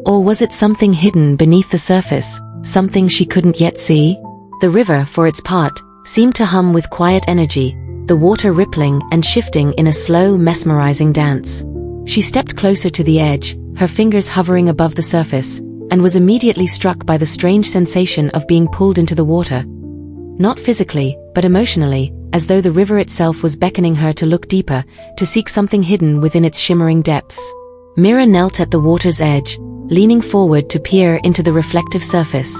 Or was it something hidden beneath the surface, something she couldn't yet see? The river, for its part, seemed to hum with quiet energy, the water rippling and shifting in a slow, mesmerizing dance. She stepped closer to the edge, her fingers hovering above the surface, and was immediately struck by the strange sensation of being pulled into the water. Not physically, but emotionally, as though the river itself was beckoning her to look deeper, to seek something hidden within its shimmering depths. Mira knelt at the water's edge, leaning forward to peer into the reflective surface.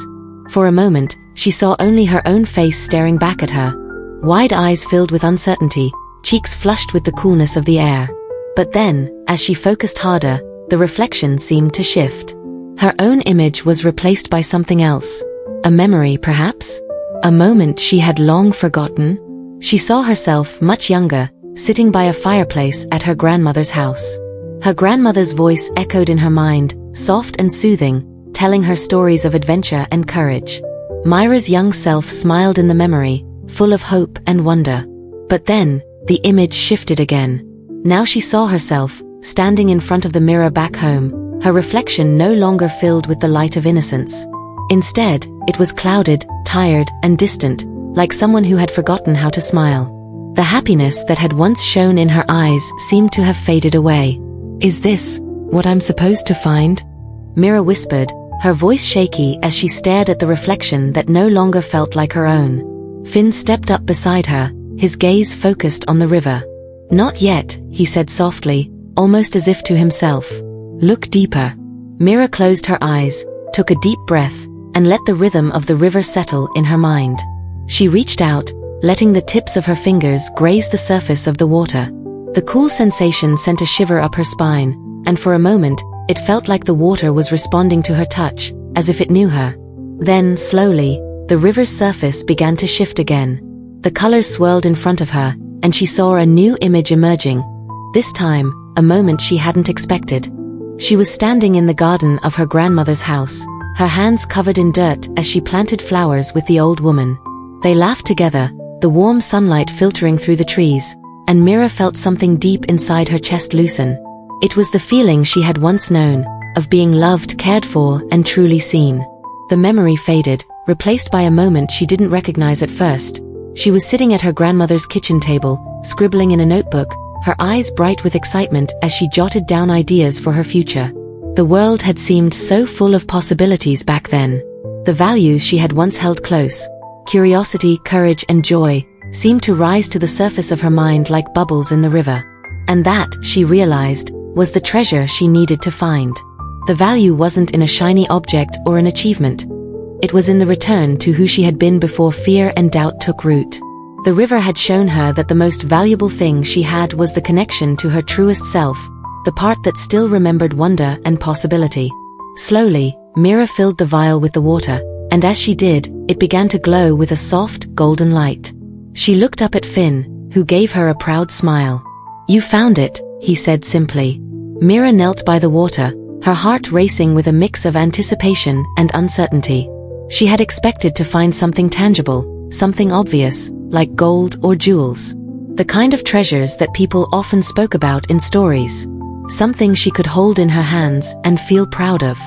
For a moment, she saw only her own face staring back at her. Wide eyes filled with uncertainty, cheeks flushed with the coolness of the air. But then, as she focused harder, the reflection seemed to shift. Her own image was replaced by something else. A memory, perhaps? A moment she had long forgotten? She saw herself, much younger, sitting by a fireplace at her grandmother's house. Her grandmother's voice echoed in her mind, soft and soothing, telling her stories of adventure and courage. Myra's young self smiled in the memory, full of hope and wonder. But then, the image shifted again. Now she saw herself, standing in front of the mirror back home, her reflection no longer filled with the light of innocence. Instead, it was clouded, tired, and distant, like someone who had forgotten how to smile. The happiness that had once shone in her eyes seemed to have faded away. "Is this what I'm supposed to find?" Mira whispered, her voice shaky as she stared at the reflection that no longer felt like her own. Finn stepped up beside her, his gaze focused on the river. "Not yet," he said softly, almost as if to himself. "Look deeper." Mira closed her eyes, took a deep breath, and let the rhythm of the river settle in her mind. She reached out, letting the tips of her fingers graze the surface of the water. The cool sensation sent a shiver up her spine, and for a moment, it felt like the water was responding to her touch, as if it knew her. Then, slowly, the river's surface began to shift again. The colors swirled in front of her, and she saw a new image emerging. This time, a moment she hadn't expected. She was standing in the garden of her grandmother's house, her hands covered in dirt as she planted flowers with the old woman. They laughed together, the warm sunlight filtering through the trees, and Mira felt something deep inside her chest loosen. It was the feeling she had once known, of being loved, cared for, and truly seen. The memory faded, replaced by a moment she didn't recognize at first. She was sitting at her grandmother's kitchen table, scribbling in a notebook, her eyes bright with excitement as she jotted down ideas for her future. The world had seemed so full of possibilities back then. The values she had once held close, curiosity, courage, and joy, seemed to rise to the surface of her mind like bubbles in the river. And that, she realized, was the treasure she needed to find. The value wasn't in a shiny object or an achievement. It was in the return to who she had been before fear and doubt took root. The river had shown her that the most valuable thing she had was the connection to her truest self, the part that still remembered wonder and possibility. Slowly, Mira filled the vial with the water, and as she did, it began to glow with a soft, golden light. She looked up at Finn, who gave her a proud smile. "You found it," he said simply. Mira knelt by the water, her heart racing with a mix of anticipation and uncertainty. She had expected to find something tangible, something obvious, like gold or jewels. The kind of treasures that people often spoke about in stories. Something she could hold in her hands and feel proud of.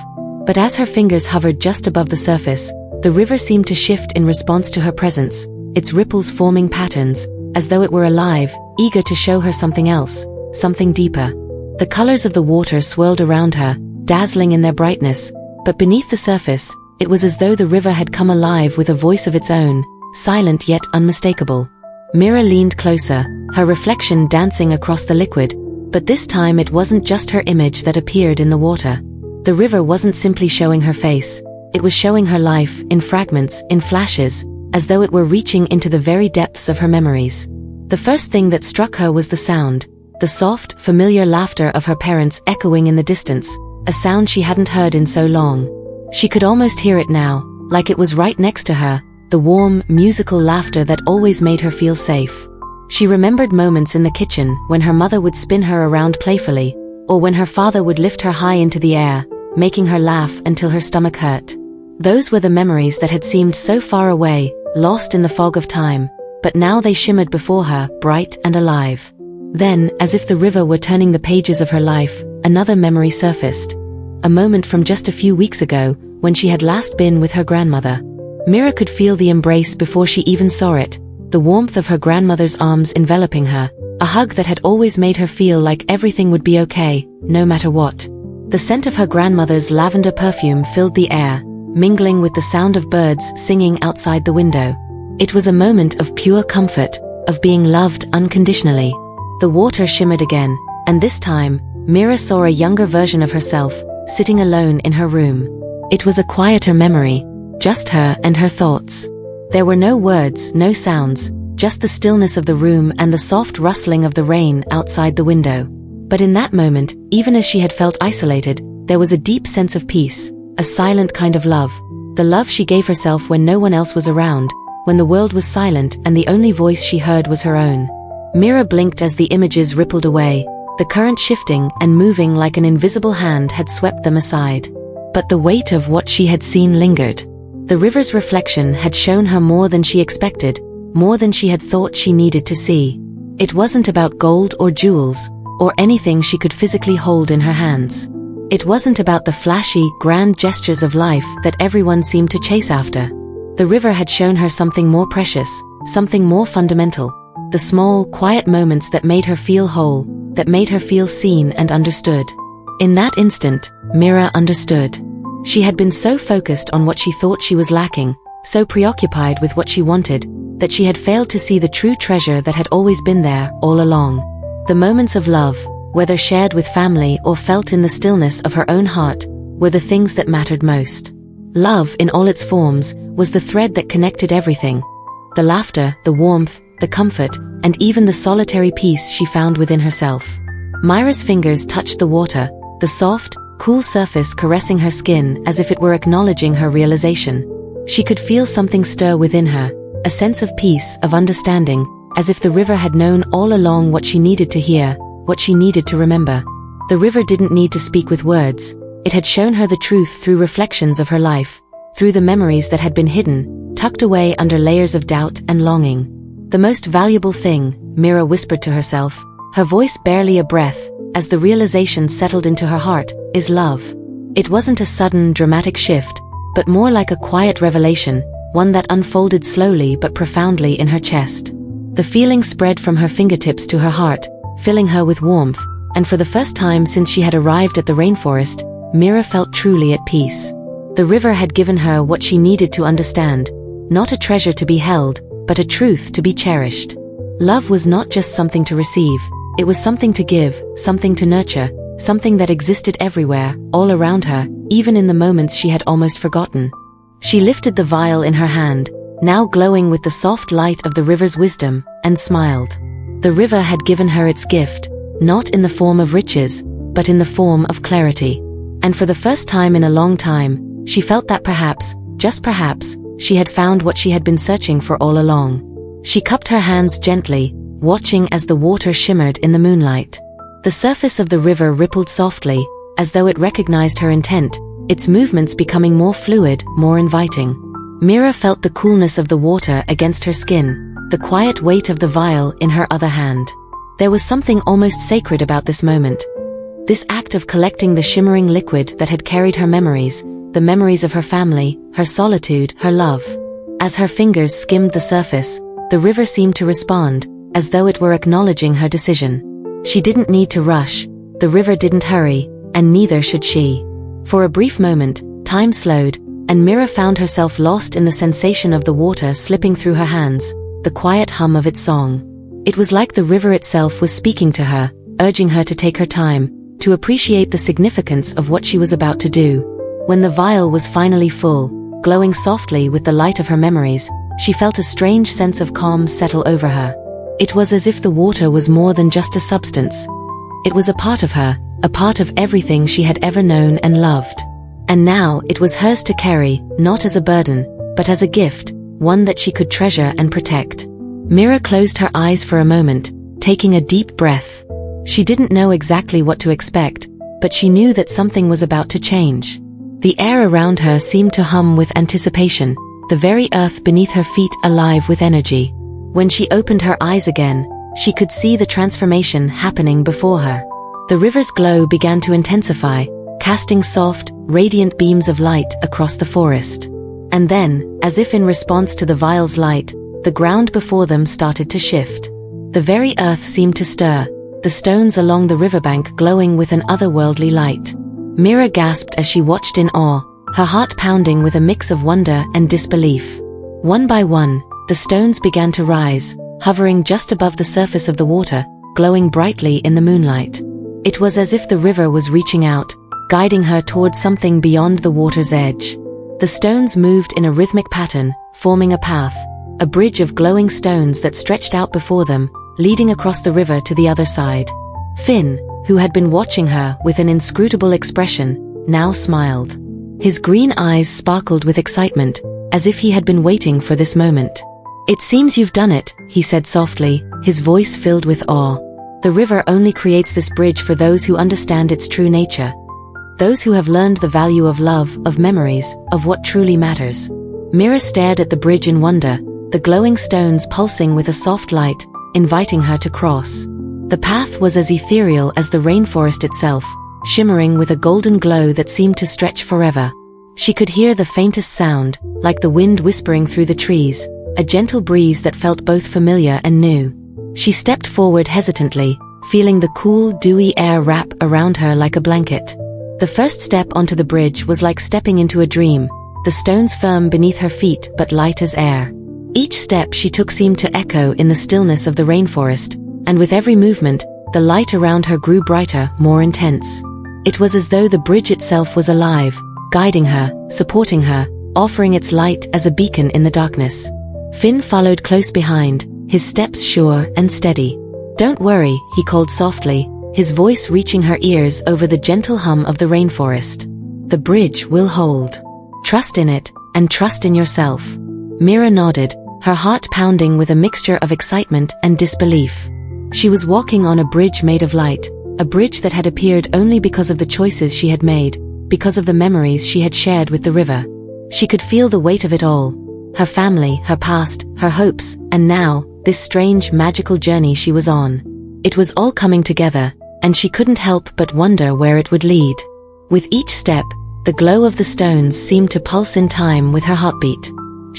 But as her fingers hovered just above the surface, the river seemed to shift in response to her presence, its ripples forming patterns, as though it were alive, eager to show her something else, something deeper. The colors of the water swirled around her, dazzling in their brightness, but beneath the surface, it was as though the river had come alive with a voice of its own, silent yet unmistakable. Mira leaned closer, her reflection dancing across the liquid, but this time it wasn't just her image that appeared in the water. The river wasn't simply showing her face, it was showing her life, in fragments, in flashes, as though it were reaching into the very depths of her memories. The first thing that struck her was the sound, the soft, familiar laughter of her parents echoing in the distance, a sound she hadn't heard in so long. She could almost hear it now, like it was right next to her, the warm, musical laughter that always made her feel safe. She remembered moments in the kitchen when her mother would spin her around playfully, or when her father would lift her high into the air, making her laugh until her stomach hurt. Those were the memories that had seemed so far away, lost in the fog of time, but now they shimmered before her, bright and alive. Then, as if the river were turning the pages of her life, another memory surfaced. A moment from just a few weeks ago, when she had last been with her grandmother. Mira could feel the embrace before she even saw it, the warmth of her grandmother's arms enveloping her, a hug that had always made her feel like everything would be okay, no matter what. The scent of her grandmother's lavender perfume filled the air, mingling with the sound of birds singing outside the window. It was a moment of pure comfort, of being loved unconditionally. The water shimmered again, and this time, Mira saw a younger version of herself, sitting alone in her room. It was a quieter memory, just her and her thoughts. There were no words, no sounds, just the stillness of the room and the soft rustling of the rain outside the window. But in that moment, even as she had felt isolated, there was a deep sense of peace, a silent kind of love, the love she gave herself when no one else was around, when the world was silent and the only voice she heard was her own. Mira blinked as the images rippled away, the current shifting and moving like an invisible hand had swept them aside. But the weight of what she had seen lingered. The river's reflection had shown her more than she expected, more than she had thought she needed to see. It wasn't about gold or jewels, or anything she could physically hold in her hands. It wasn't about the flashy, grand gestures of life that everyone seemed to chase after. The river had shown her something more precious, something more fundamental. The small, quiet moments that made her feel whole, that made her feel seen and understood. In that instant, Mira understood. She had been so focused on what she thought she was lacking, so preoccupied with what she wanted, that she had failed to see the true treasure that had always been there, all along. The moments of love, whether shared with family or felt in the stillness of her own heart, were the things that mattered most. Love, in all its forms, was the thread that connected everything. The laughter, the warmth, the comfort, and even the solitary peace she found within herself. Myra's fingers touched the water, the soft, cool surface caressing her skin as if it were acknowledging her realization. She could feel something stir within her, a sense of peace, of understanding, as if the river had known all along what she needed to hear, what she needed to remember. The river didn't need to speak with words. It had shown her the truth through reflections of her life, through the memories that had been hidden, tucked away under layers of doubt and longing. The most valuable thing, Mira whispered to herself, her voice barely a breath, as the realization settled into her heart, is love. It wasn't a sudden, dramatic shift, but more like a quiet revelation, one that unfolded slowly but profoundly in her chest. The feeling spread from her fingertips to her heart, filling her with warmth, and for the first time since she had arrived at the rainforest, Mira felt truly at peace. The river had given her what she needed to understand, not a treasure to be held, but a truth to be cherished. Love was not just something to receive, it was something to give, something to nurture, something that existed everywhere, all around her, even in the moments she had almost forgotten. She lifted the vial in her hand, now glowing with the soft light of the river's wisdom, and smiled. The river had given her its gift, not in the form of riches, but in the form of clarity. And for the first time in a long time, she felt that perhaps, just perhaps, she had found what she had been searching for all along. She cupped her hands gently, watching as the water shimmered in the moonlight. The surface of the river rippled softly, as though it recognized her intent, its movements becoming more fluid, more inviting. Mira felt the coolness of the water against her skin, the quiet weight of the vial in her other hand. There was something almost sacred about this moment. This act of collecting the shimmering liquid that had carried her memories, the memories of her family, her solitude, her love. As her fingers skimmed the surface, the river seemed to respond, as though it were acknowledging her decision. She didn't need to rush, the river didn't hurry, and neither should she. For a brief moment, time slowed, and Mira found herself lost in the sensation of the water slipping through her hands, the quiet hum of its song. It was like the river itself was speaking to her, urging her to take her time, to appreciate the significance of what she was about to do. When the vial was finally full, glowing softly with the light of her memories, she felt a strange sense of calm settle over her. It was as if the water was more than just a substance. It was a part of her, a part of everything she had ever known and loved. And now it was hers to carry, not as a burden, but as a gift, one that she could treasure and protect. Mira closed her eyes for a moment, taking a deep breath. She didn't know exactly what to expect, but she knew that something was about to change. The air around her seemed to hum with anticipation, the very earth beneath her feet alive with energy. When she opened her eyes again, she could see the transformation happening before her. The river's glow began to intensify, casting soft, radiant beams of light across the forest. And then, as if in response to the vial's light, the ground before them started to shift. The very earth seemed to stir, the stones along the riverbank glowing with an otherworldly light. Mira gasped as she watched in awe, her heart pounding with a mix of wonder and disbelief. One by one, the stones began to rise, hovering just above the surface of the water, glowing brightly in the moonlight. It was as if the river was reaching out, guiding her towards something beyond the water's edge. The stones moved in a rhythmic pattern, forming a path, a bridge of glowing stones that stretched out before them, leading across the river to the other side. Finn, who had been watching her with an inscrutable expression, now smiled. His green eyes sparkled with excitement, as if he had been waiting for this moment. "It seems you've done it," he said softly, his voice filled with awe. "The river only creates this bridge for those who understand its true nature. Those who have learned the value of love, of memories, of what truly matters." Mira stared at the bridge in wonder, the glowing stones pulsing with a soft light, inviting her to cross. The path was as ethereal as the rainforest itself, shimmering with a golden glow that seemed to stretch forever. She could hear the faintest sound, like the wind whispering through the trees, a gentle breeze that felt both familiar and new. She stepped forward hesitantly, feeling the cool, dewy air wrap around her like a blanket. The first step onto the bridge was like stepping into a dream, the stones firm beneath her feet but light as air. Each step she took seemed to echo in the stillness of the rainforest, and with every movement, the light around her grew brighter, more intense. It was as though the bridge itself was alive, guiding her, supporting her, offering its light as a beacon in the darkness. Finn followed close behind, his steps sure and steady. "Don't worry," he called softly, his voice reaching her ears over the gentle hum of the rainforest. "The bridge will hold. Trust in it, and trust in yourself." Mira nodded, her heart pounding with a mixture of excitement and disbelief. She was walking on a bridge made of light, a bridge that had appeared only because of the choices she had made, because of the memories she had shared with the river. She could feel the weight of it all. Her family, her past, her hopes, and now, this strange, magical journey she was on. It was all coming together, and she couldn't help but wonder where it would lead. With each step, the glow of the stones seemed to pulse in time with her heartbeat.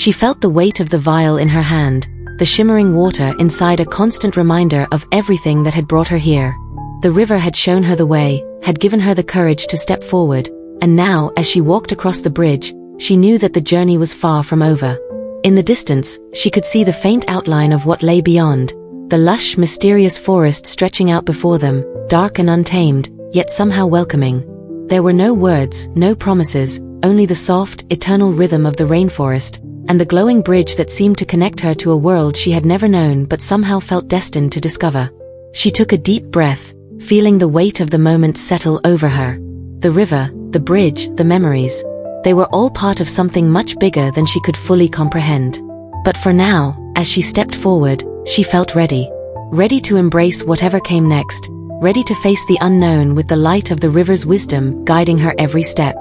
She felt the weight of the vial in her hand, the shimmering water inside a constant reminder of everything that had brought her here. The river had shown her the way, had given her the courage to step forward, and now, as she walked across the bridge, she knew that the journey was far from over. In the distance, she could see the faint outline of what lay beyond, the lush, mysterious forest stretching out before them, dark and untamed, yet somehow welcoming. There were no words, no promises, only the soft, eternal rhythm of the rainforest, and the glowing bridge that seemed to connect her to a world she had never known but somehow felt destined to discover. She took a deep breath, feeling the weight of the moment settle over her. The river, the bridge, the memories. They were all part of something much bigger than she could fully comprehend. But for now, as she stepped forward, she felt ready. Ready to embrace whatever came next, ready to face the unknown with the light of the river's wisdom guiding her every step.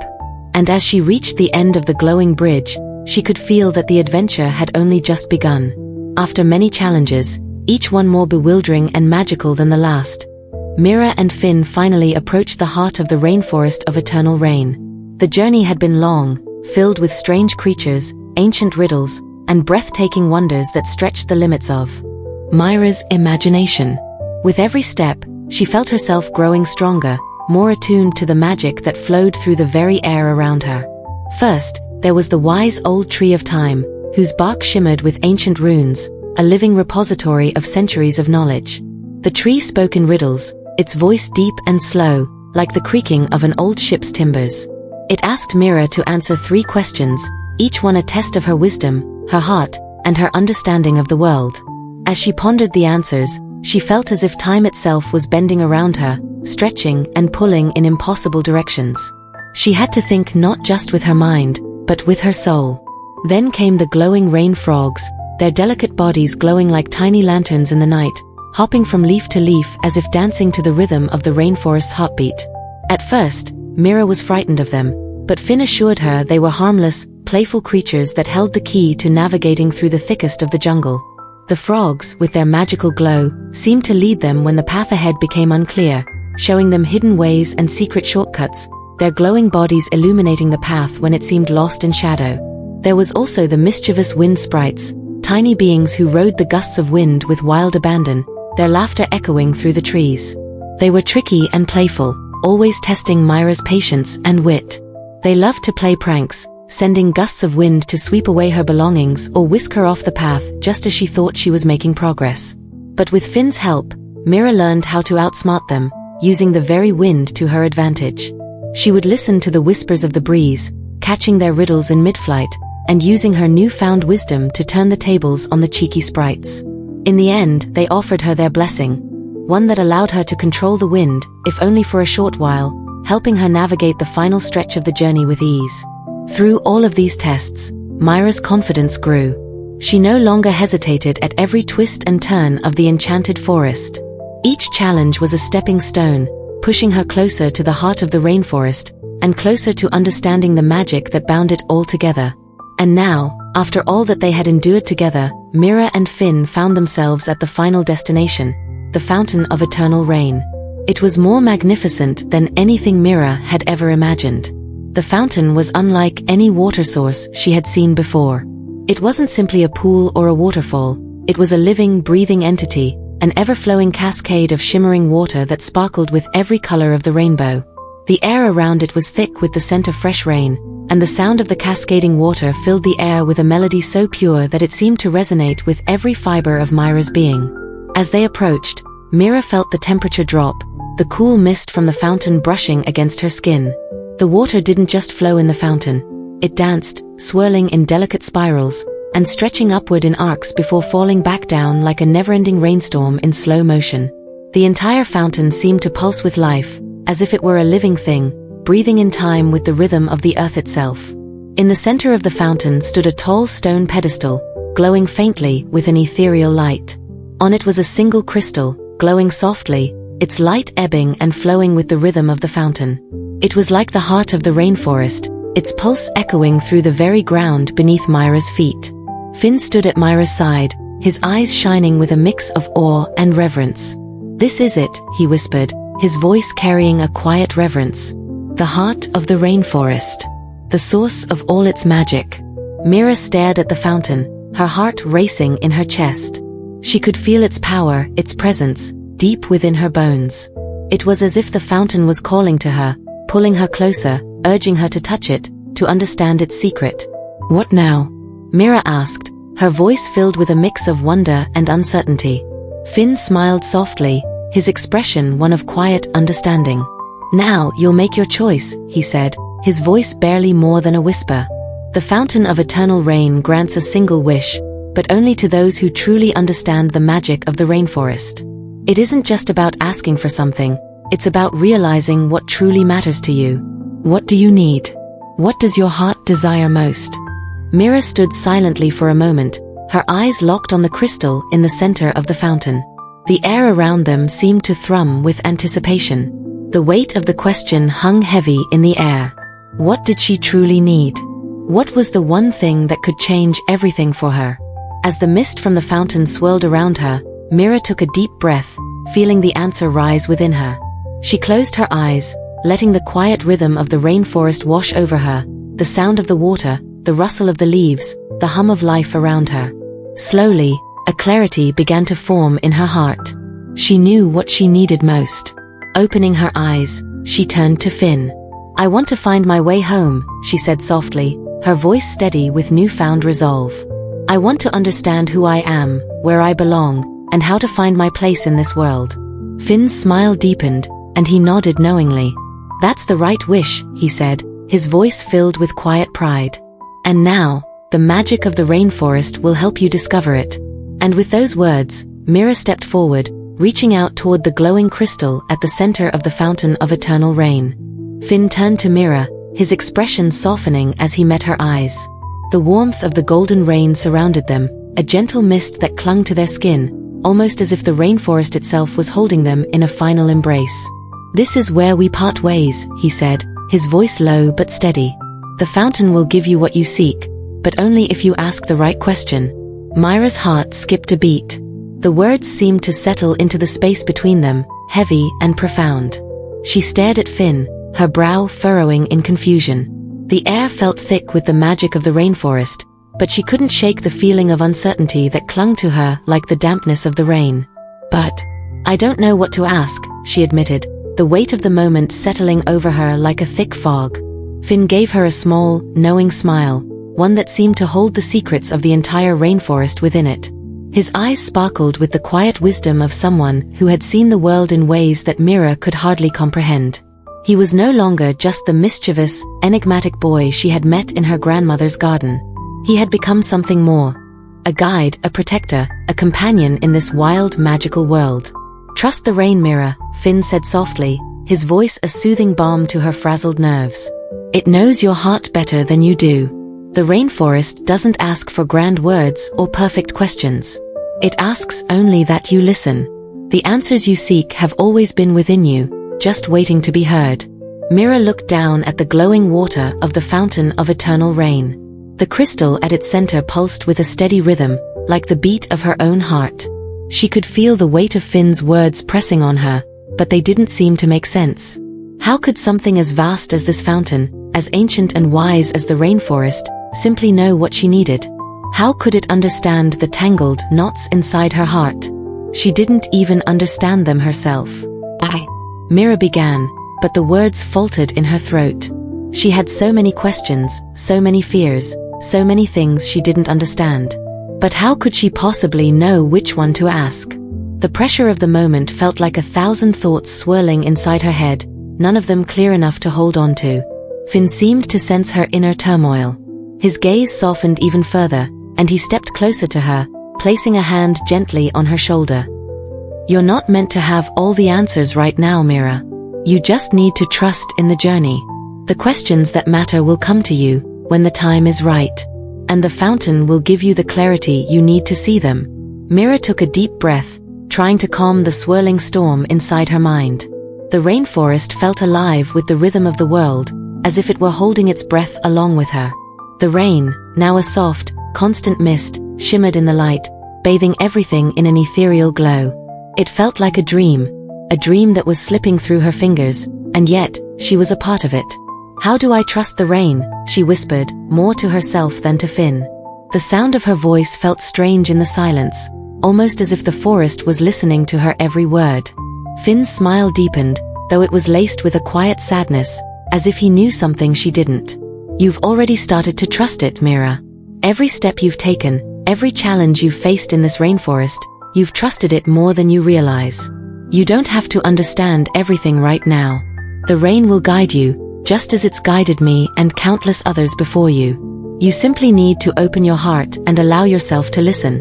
And as she reached the end of the glowing bridge, she could feel that the adventure had only just begun. After many challenges, each one more bewildering and magical than the last, Mira and Finn finally approached the heart of the Rainforest of Eternal Rain. The journey had been long, filled with strange creatures, ancient riddles, and breathtaking wonders that stretched the limits of Mira's imagination. With every step, she felt herself growing stronger, more attuned to the magic that flowed through the very air around her. First, there was the wise old tree of time, whose bark shimmered with ancient runes, a living repository of centuries of knowledge. The tree spoke in riddles, its voice deep and slow, like the creaking of an old ship's timbers. It asked Mira to answer 3 questions, each one a test of her wisdom, her heart, and her understanding of the world. As she pondered the answers, she felt as if time itself was bending around her, stretching and pulling in impossible directions. She had to think not just with her mind, but with her soul. Then came the glowing rain frogs, their delicate bodies glowing like tiny lanterns in the night, hopping from leaf to leaf as if dancing to the rhythm of the rainforest's heartbeat. At first, Mira was frightened of them, but Finn assured her they were harmless, playful creatures that held the key to navigating through the thickest of the jungle. The frogs, with their magical glow, seemed to lead them when the path ahead became unclear, showing them hidden ways and secret shortcuts, their glowing bodies illuminating the path when it seemed lost in shadow. There was also the mischievous wind sprites, tiny beings who rode the gusts of wind with wild abandon, their laughter echoing through the trees. They were tricky and playful, always testing Mira's patience and wit. They loved to play pranks, sending gusts of wind to sweep away her belongings or whisk her off the path just as she thought she was making progress. But with Finn's help, Mira learned how to outsmart them, using the very wind to her advantage. She would listen to the whispers of the breeze, catching their riddles in mid-flight, and using her newfound wisdom to turn the tables on the cheeky sprites. In the end, they offered her their blessing, one that allowed her to control the wind, if only for a short while, helping her navigate the final stretch of the journey with ease. Through all of these tests, Myra's confidence grew. She no longer hesitated at every twist and turn of the enchanted forest. Each challenge was a stepping stone, pushing her closer to the heart of the rainforest, and closer to understanding the magic that bound it all together. And now, after all that they had endured together, Mira and Finn found themselves at the final destination, the Fountain of Eternal Rain. It was more magnificent than anything Mira had ever imagined. The fountain was unlike any water source she had seen before. It wasn't simply a pool or a waterfall, it was a living, breathing entity, an ever-flowing cascade of shimmering water that sparkled with every color of the rainbow. The air around it was thick with the scent of fresh rain, and the sound of the cascading water filled the air with a melody so pure that it seemed to resonate with every fiber of Myra's being. As they approached, Mira felt the temperature drop, the cool mist from the fountain brushing against her skin. The water didn't just flow in the fountain. It danced, swirling in delicate spirals, and stretching upward in arcs before falling back down like a never-ending rainstorm in slow motion. The entire fountain seemed to pulse with life, as if it were a living thing, breathing in time with the rhythm of the earth itself. In the center of the fountain stood a tall stone pedestal, glowing faintly with an ethereal light. On it was a single crystal, glowing softly, its light ebbing and flowing with the rhythm of the fountain. It was like the heart of the rainforest, its pulse echoing through the very ground beneath Myra's feet. Finn stood at Myra's side, his eyes shining with a mix of awe and reverence. "This is it," he whispered, his voice carrying a quiet reverence. "The heart of the rainforest. The source of all its magic." Mira stared at the fountain, her heart racing in her chest. She could feel its power, its presence, deep within her bones. It was as if the fountain was calling to her, pulling her closer, urging her to touch it, to understand its secret. "What now?" Mira asked, her voice filled with a mix of wonder and uncertainty. Finn smiled softly, his expression one of quiet understanding. "Now you'll make your choice," he said, his voice barely more than a whisper. "The Fountain of Eternal Rain grants a single wish, but only to those who truly understand the magic of the rainforest. It isn't just about asking for something, it's about realizing what truly matters to you. What do you need? What does your heart desire most?" Mira stood silently for a moment, her eyes locked on the crystal in the center of the fountain. The air around them seemed to thrum with anticipation. The weight of the question hung heavy in the air. What did she truly need? What was the one thing that could change everything for her? As the mist from the fountain swirled around her, Mira took a deep breath, feeling the answer rise within her. She closed her eyes, letting the quiet rhythm of the rainforest wash over her, the sound of the water, the rustle of the leaves, the hum of life around her. Slowly, a clarity began to form in her heart. She knew what she needed most. Opening her eyes, she turned to Finn. "I want to find my way home," she said softly, her voice steady with newfound resolve. "I want to understand who I am, where I belong, and how to find my place in this world." Finn's smile deepened, and he nodded knowingly. "That's the right wish," he said, his voice filled with quiet pride. "And now, the magic of the rainforest will help you discover it." And with those words, Mira stepped forward, reaching out toward the glowing crystal at the center of the Fountain of Eternal Rain. Finn turned to Mira, his expression softening as he met her eyes. The warmth of the golden rain surrounded them, a gentle mist that clung to their skin, almost as if the rainforest itself was holding them in a final embrace. "This is where we part ways," he said, his voice low but steady. "The fountain will give you what you seek, but only if you ask the right question." Myra's heart skipped a beat. The words seemed to settle into the space between them, heavy and profound. She stared at Finn, her brow furrowing in confusion. The air felt thick with the magic of the rainforest, but she couldn't shake the feeling of uncertainty that clung to her like the dampness of the rain. "But I don't know what to ask," she admitted, the weight of the moment settling over her like a thick fog. Finn gave her a small, knowing smile, one that seemed to hold the secrets of the entire rainforest within it. His eyes sparkled with the quiet wisdom of someone who had seen the world in ways that Mira could hardly comprehend. He was no longer just the mischievous, enigmatic boy she had met in her grandmother's garden. He had become something more. A guide, a protector, a companion in this wild, magical world. "Trust the rain, Mira," Finn said softly, his voice a soothing balm to her frazzled nerves. "It knows your heart better than you do. The rainforest doesn't ask for grand words or perfect questions. It asks only that you listen. The answers you seek have always been within you, just waiting to be heard." Mira looked down at the glowing water of the fountain of eternal rain. The crystal at its center pulsed with a steady rhythm, like the beat of her own heart. She could feel the weight of Finn's words pressing on her, but they didn't seem to make sense. How could something as vast as this fountain, as ancient and wise as the rainforest, simply know what she needed? How could it understand the tangled knots inside her heart? She didn't even understand them herself. Mira began, but the words faltered in her throat. She had so many questions, so many fears, so many things she didn't understand. But how could she possibly know which one to ask? The pressure of the moment felt like 1,000 thoughts swirling inside her head, none of them clear enough to hold on to. Finn seemed to sense her inner turmoil. His gaze softened even further, and he stepped closer to her, placing a hand gently on her shoulder. "You're not meant to have all the answers right now, Mira. You just need to trust in the journey. The questions that matter will come to you when the time is right, and the fountain will give you the clarity you need to see them." Mira took a deep breath, trying to calm the swirling storm inside her mind. The rainforest felt alive with the rhythm of the world, as if it were holding its breath along with her. The rain, now a soft, constant mist, shimmered in the light, bathing everything in an ethereal glow. It felt like a dream that was slipping through her fingers, and yet, she was a part of it. "How do I trust the rain?" she whispered, more to herself than to Finn. The sound of her voice felt strange in the silence, almost as if the forest was listening to her every word. Finn's smile deepened, though it was laced with a quiet sadness, as if he knew something she didn't. "You've already started to trust it, Mira. Every step you've taken, every challenge you've faced in this rainforest, you've trusted it more than you realize. You don't have to understand everything right now. The rain will guide you, just as it's guided me and countless others before you. You simply need to open your heart and allow yourself to listen."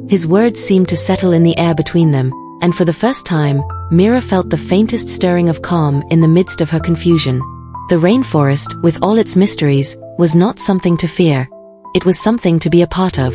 His words seemed to settle in the air between them, and for the first time, Mira felt the faintest stirring of calm in the midst of her confusion. The rainforest, with all its mysteries, was not something to fear. It was something to be a part of.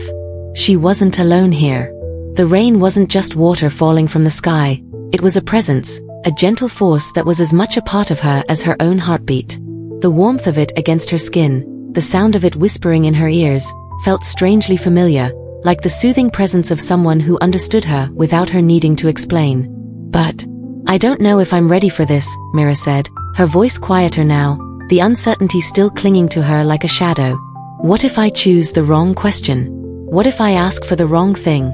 She wasn't alone here. The rain wasn't just water falling from the sky. It was a presence, a gentle force that was as much a part of her as her own heartbeat. The warmth of it against her skin, the sound of it whispering in her ears, felt strangely familiar, like the soothing presence of someone who understood her without her needing to explain. "But I don't know if I'm ready for this," Mira said, her voice quieter now, the uncertainty still clinging to her like a shadow. "What if I choose the wrong question? What if I ask for the wrong thing?"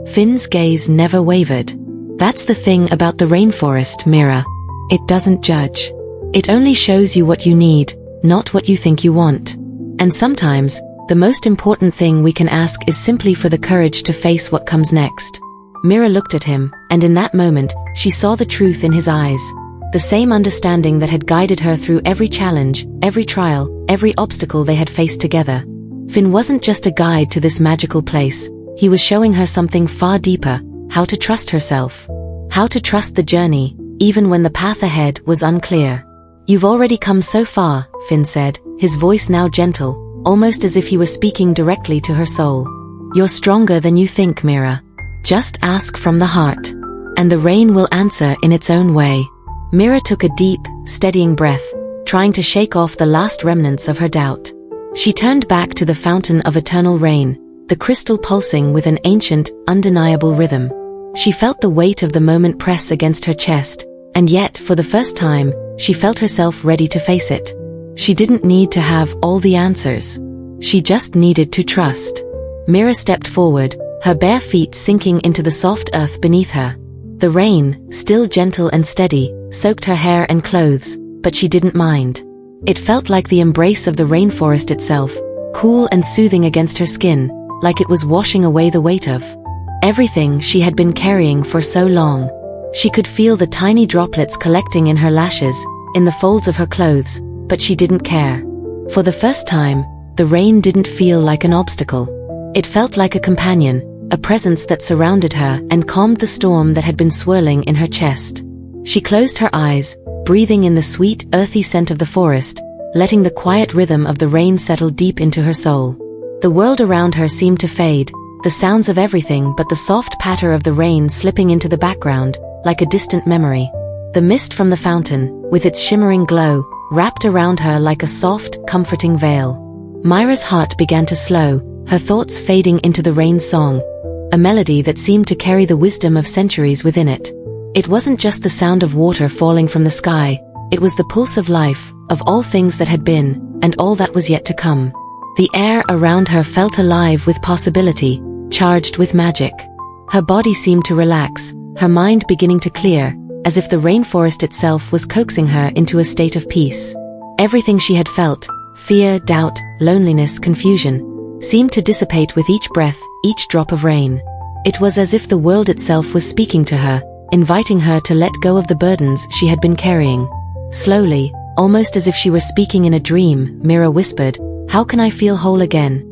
Finn's gaze never wavered. "That's the thing about the rainforest, Mira. It doesn't judge. It only shows you what you need, not what you think you want. And sometimes, the most important thing we can ask is simply for the courage to face what comes next." Mira looked at him, and in that moment, she saw the truth in his eyes. The same understanding that had guided her through every challenge, every trial, every obstacle they had faced together. Finn wasn't just a guide to this magical place. He was showing her something far deeper: how to trust herself. How to trust the journey, even when the path ahead was unclear. "You've already come so far," Finn said, his voice now gentle, almost as if he were speaking directly to her soul. "You're stronger than you think, Mira. Just ask from the heart, and the rain will answer in its own way." Mira took a deep, steadying breath, trying to shake off the last remnants of her doubt. She turned back to the fountain of eternal rain, the crystal pulsing with an ancient, undeniable rhythm. She felt the weight of the moment press against her chest, and yet, for the first time, she felt herself ready to face it. She didn't need to have all the answers. She just needed to trust. Mira stepped forward, her bare feet sinking into the soft earth beneath her. The rain, still gentle and steady, soaked her hair and clothes, but she didn't mind. It felt like the embrace of the rainforest itself, cool and soothing against her skin, like it was washing away the weight of everything she had been carrying for so long. She could feel the tiny droplets collecting in her lashes, in the folds of her clothes, but she didn't care. For the first time, the rain didn't feel like an obstacle. It felt like a companion, a presence that surrounded her and calmed the storm that had been swirling in her chest. She closed her eyes, breathing in the sweet, earthy scent of the forest, letting the quiet rhythm of the rain settle deep into her soul. The world around her seemed to fade, the sounds of everything but the soft patter of the rain slipping into the background, like a distant memory. The mist from the fountain, with its shimmering glow, wrapped around her like a soft, comforting veil. Myra's heart began to slow, her thoughts fading into the rain song, a melody that seemed to carry the wisdom of centuries within it. It wasn't just the sound of water falling from the sky, it was the pulse of life, of all things that had been, and all that was yet to come. The air around her felt alive with possibility, charged with magic. Her body seemed to relax, her mind beginning to clear, as if the rainforest itself was coaxing her into a state of peace. Everything she had felt, fear, doubt, loneliness, confusion, seemed to dissipate with each breath, each drop of rain. It was as if the world itself was speaking to her, inviting her to let go of the burdens she had been carrying. Slowly, almost as if she were speaking in a dream, Mira whispered, "How can I feel whole again?"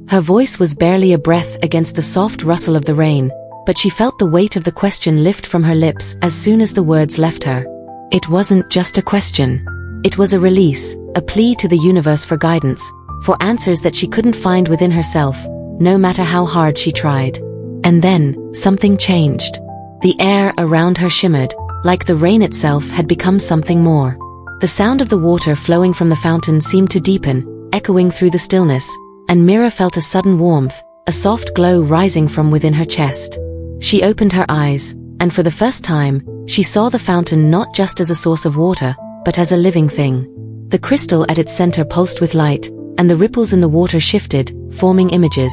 Her voice was barely a breath against the soft rustle of the rain, but she felt the weight of the question lift from her lips as soon as the words left her. It wasn't just a question. It was a release, a plea to the universe for guidance, for answers that she couldn't find within herself, no matter how hard she tried. And then, something changed. The air around her shimmered, like the rain itself had become something more. The sound of the water flowing from the fountain seemed to deepen, echoing through the stillness, and Mira felt a sudden warmth, a soft glow rising from within her chest. She opened her eyes, and for the first time, she saw the fountain not just as a source of water, but as a living thing. The crystal at its center pulsed with light, and the ripples in the water shifted, forming images,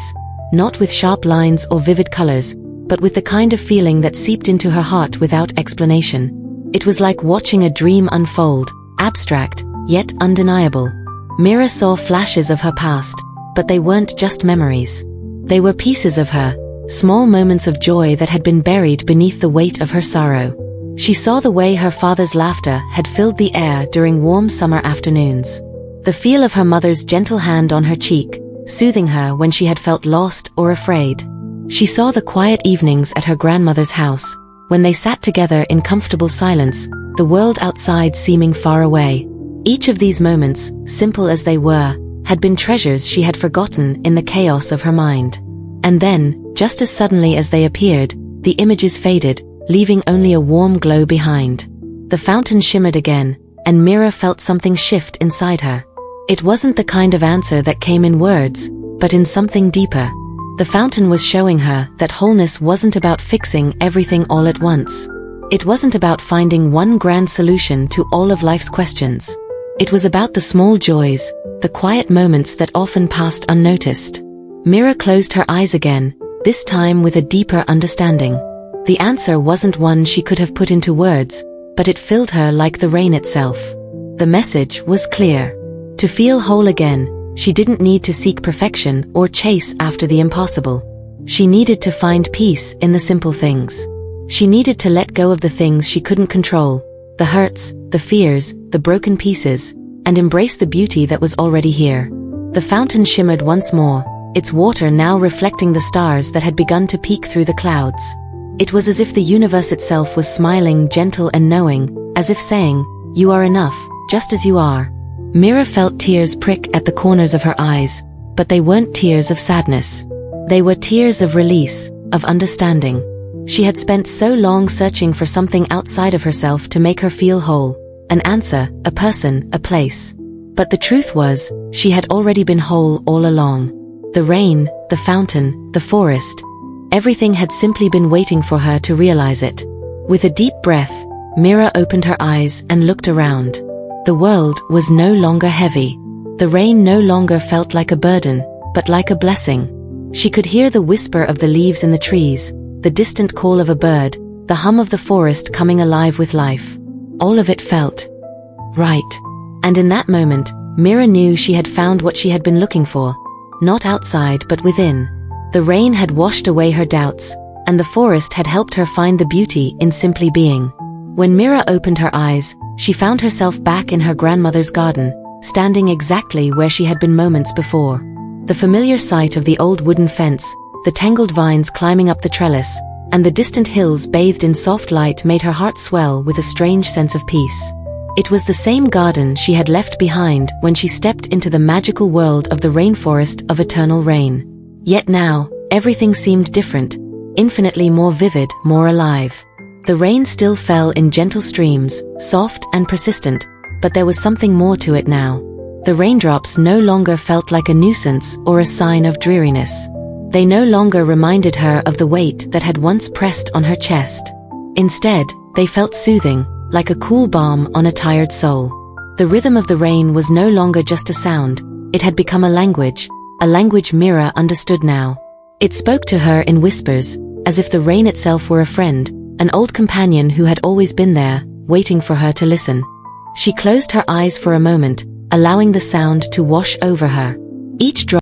not with sharp lines or vivid colors, but with the kind of feeling that seeped into her heart without explanation. It was like watching a dream unfold, abstract, yet undeniable. Mira saw flashes of her past, but they weren't just memories. They were pieces of her, small moments of joy that had been buried beneath the weight of her sorrow. She saw the way her father's laughter had filled the air during warm summer afternoons. The feel of her mother's gentle hand on her cheek, soothing her when she had felt lost or afraid. She saw the quiet evenings at her grandmother's house, when they sat together in comfortable silence, the world outside seeming far away. Each of these moments, simple as they were, had been treasures she had forgotten in the chaos of her mind. And then, just as suddenly as they appeared, the images faded, leaving only a warm glow behind. The fountain shimmered again, and Mira felt something shift inside her. It wasn't the kind of answer that came in words, but in something deeper. The fountain was showing her that wholeness wasn't about fixing everything all at once. It wasn't about finding one grand solution to all of life's questions. It was about the small joys, the quiet moments that often passed unnoticed. Mira closed her eyes again, this time with a deeper understanding. The answer wasn't one she could have put into words, but it filled her like the rain itself. The message was clear. To feel whole again, she didn't need to seek perfection or chase after the impossible. She needed to find peace in the simple things. She needed to let go of the things she couldn't control, the hurts, the fears, the broken pieces, and embrace the beauty that was already here. The fountain shimmered once more, its water now reflecting the stars that had begun to peek through the clouds. It was as if the universe itself was smiling, gentle and knowing, as if saying, "You are enough, just as you are." Mira felt tears prick at the corners of her eyes, but they weren't tears of sadness. They were tears of release, of understanding. She had spent so long searching for something outside of herself to make her feel whole, an answer, a person, a place. But the truth was, she had already been whole all along. The rain, the fountain, the forest, everything had simply been waiting for her to realize it. With a deep breath, Mira opened her eyes and looked around. The world was no longer heavy. The rain no longer felt like a burden, but like a blessing. She could hear the whisper of the leaves in the trees, the distant call of a bird, the hum of the forest coming alive with life. All of it felt right. And in that moment, Mira knew she had found what she had been looking for, not outside but within. The rain had washed away her doubts, and the forest had helped her find the beauty in simply being. When Mira opened her eyes, she found herself back in her grandmother's garden, standing exactly where she had been moments before. The familiar sight of the old wooden fence, the tangled vines climbing up the trellis, and the distant hills bathed in soft light made her heart swell with a strange sense of peace. It was the same garden she had left behind when she stepped into the magical world of the Rainforest of Eternal Rain. Yet now, everything seemed different, infinitely more vivid, more alive. The rain still fell in gentle streams, soft and persistent, but there was something more to it now. The raindrops no longer felt like a nuisance or a sign of dreariness. They no longer reminded her of the weight that had once pressed on her chest. Instead, they felt soothing, like a cool balm on a tired soul. The rhythm of the rain was no longer just a sound, it had become a language Mira understood now. It spoke to her in whispers, as if the rain itself were a friend, an old companion who had always been there, waiting for her to listen. She closed her eyes for a moment, allowing the sound to wash over her. Each drop